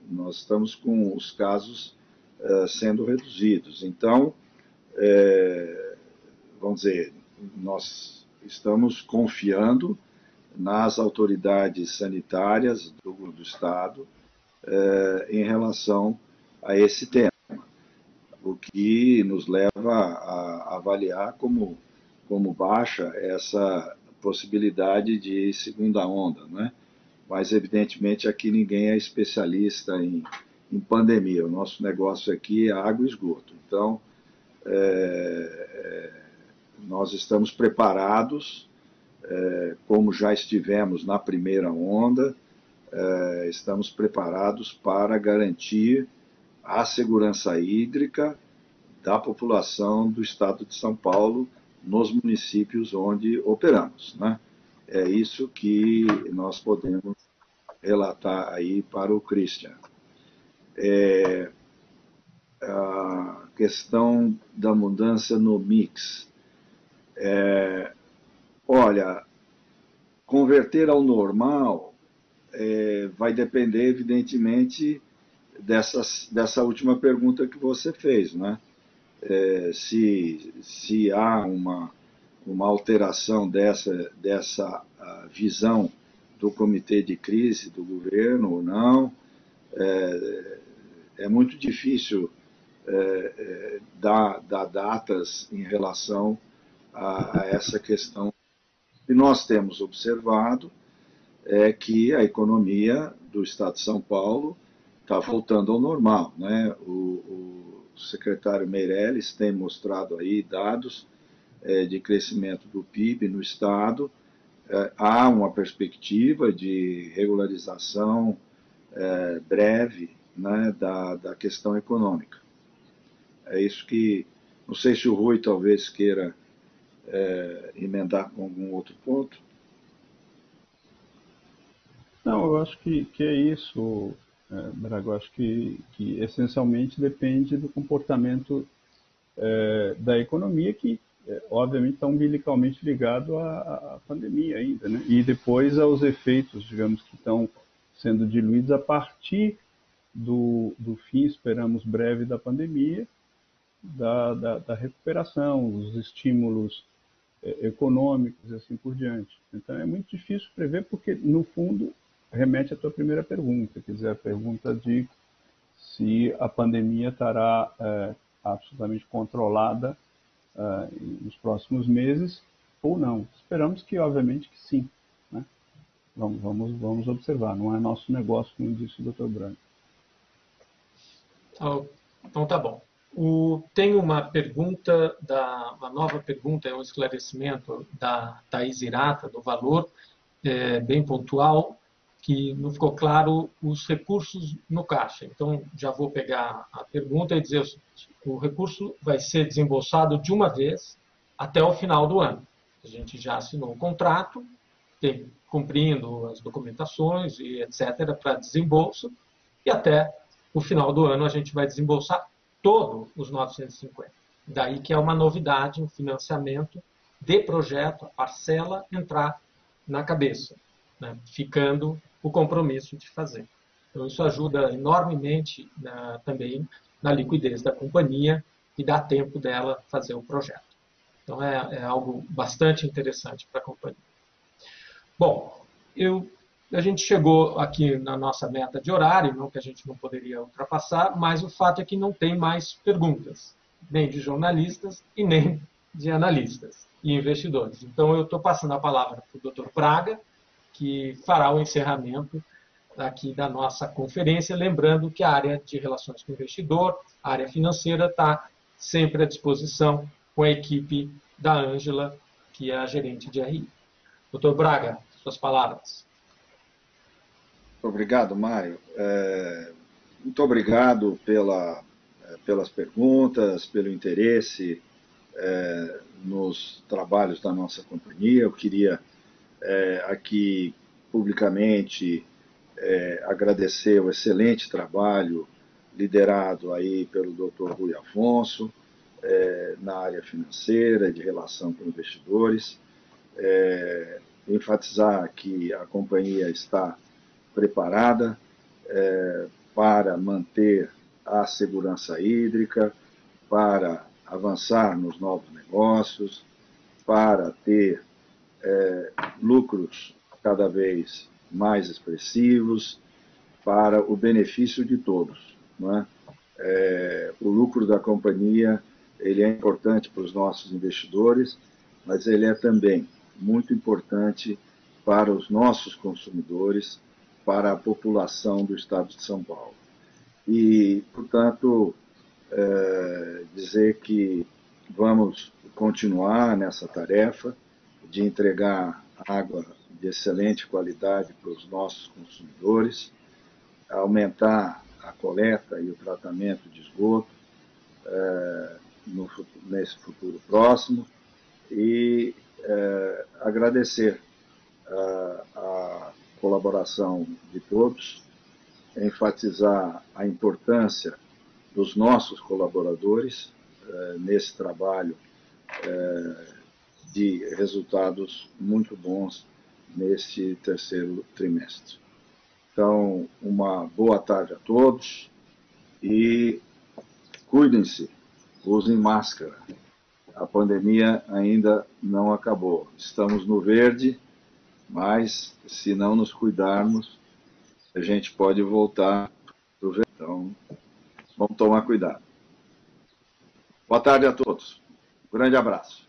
B: Nós estamos com os casos sendo reduzidos. Então, vamos dizer, nós estamos confiando nas autoridades sanitárias do Estado em relação a esse tema, o que nos leva a avaliar como baixa essa possibilidade de segunda onda, né? Mas, evidentemente, aqui ninguém é especialista em pandemia. O nosso negócio aqui é água e esgoto. Então, nós estamos preparados, como já estivemos na primeira onda, estamos preparados para garantir a segurança hídrica da população do estado de São Paulo nos municípios onde operamos, né? É isso que nós podemos relatar aí para o Christian. A questão da mudança no mix. Olha, converter ao normal vai depender, evidentemente, dessa última pergunta que você fez, né? Se há uma alteração dessa visão do comitê de crise do governo ou não. É muito difícil dar datas em relação a essa questão. O que nós temos observado é que a economia do Estado de São Paulo está voltando ao normal, né? O secretário Meirelles tem mostrado aí dados de crescimento do PIB no Estado. Há uma perspectiva de regularização breve, né, da questão econômica. É isso que... Não sei se o Rui talvez queira emendar com algum outro ponto.
C: Não, eu acho que é isso, Braga. Eu acho que essencialmente depende do comportamento da economia, que obviamente está umbilicalmente ligado à pandemia ainda, né? E depois aos efeitos, digamos, que estão sendo diluídos a partir do fim, esperamos breve, da pandemia, da recuperação, os estímulos econômicos e assim por diante. Então é muito difícil prever, porque no fundo remete à tua primeira pergunta, quer dizer, a pergunta de se a pandemia estará absolutamente controlada nos próximos meses ou não. Esperamos que, obviamente, que sim, né? Vamos observar, não é nosso negócio, como disse o Dr. Branco.
A: Então tá bom. Tem uma pergunta, uma nova pergunta, é um esclarecimento da Thaís Hirata, do Valor, bem pontual, que não ficou claro os recursos no caixa. Então, já vou pegar a pergunta e dizer o seguinte: o recurso vai ser desembolsado de uma vez até o final do ano. A gente já assinou um contrato, cumprindo as documentações e etc. para desembolso, e até o final do ano a gente vai desembolsar todos os 950. Daí que é uma novidade, um financiamento de projeto, a parcela entrar na cabeça, né? Ficando o compromisso de fazer. Então, isso ajuda enormemente também na liquidez da companhia e dá tempo dela fazer o projeto. Então, é algo bastante interessante para a companhia. Bom, eu A gente chegou aqui na nossa meta de horário, não que a gente não poderia ultrapassar, mas o fato é que não tem mais perguntas, nem de jornalistas e nem de analistas e investidores. Então, eu estou passando a palavra para o Dr. Braga, que fará o encerramento aqui da nossa conferência, lembrando que a área de relações com o investidor, a área financeira, está sempre à disposição com a equipe da Ângela, que é a gerente de RI. Dr. Braga, suas palavras.
B: Obrigado, Mário. Muito obrigado pelas perguntas, pelo interesse nos trabalhos da nossa companhia. Eu queria aqui publicamente agradecer o excelente trabalho liderado aí pelo Dr. Rui Afonso na área financeira, de relação com investidores. Enfatizar que a companhia está preparada para manter a segurança hídrica, para avançar nos novos negócios, para ter lucros cada vez mais expressivos, para o benefício de todos, não é? O lucro da companhia ele é importante para os nossos investidores, mas ele é também muito importante para os nossos consumidores, para a população do estado de São Paulo. E, portanto, dizer que vamos continuar nessa tarefa de entregar água de excelente qualidade para os nossos consumidores, aumentar a coleta e o tratamento de esgoto nesse futuro próximo e agradecer a colaboração de todos, enfatizar a importância dos nossos colaboradores nesse trabalho de resultados muito bons neste terceiro trimestre. Então, uma boa tarde a todos e cuidem-se, usem máscara. A pandemia ainda não acabou. Estamos no verde, mas se não nos cuidarmos, a gente pode voltar para o verde. Então, vamos tomar cuidado. Boa tarde a todos. Um grande abraço.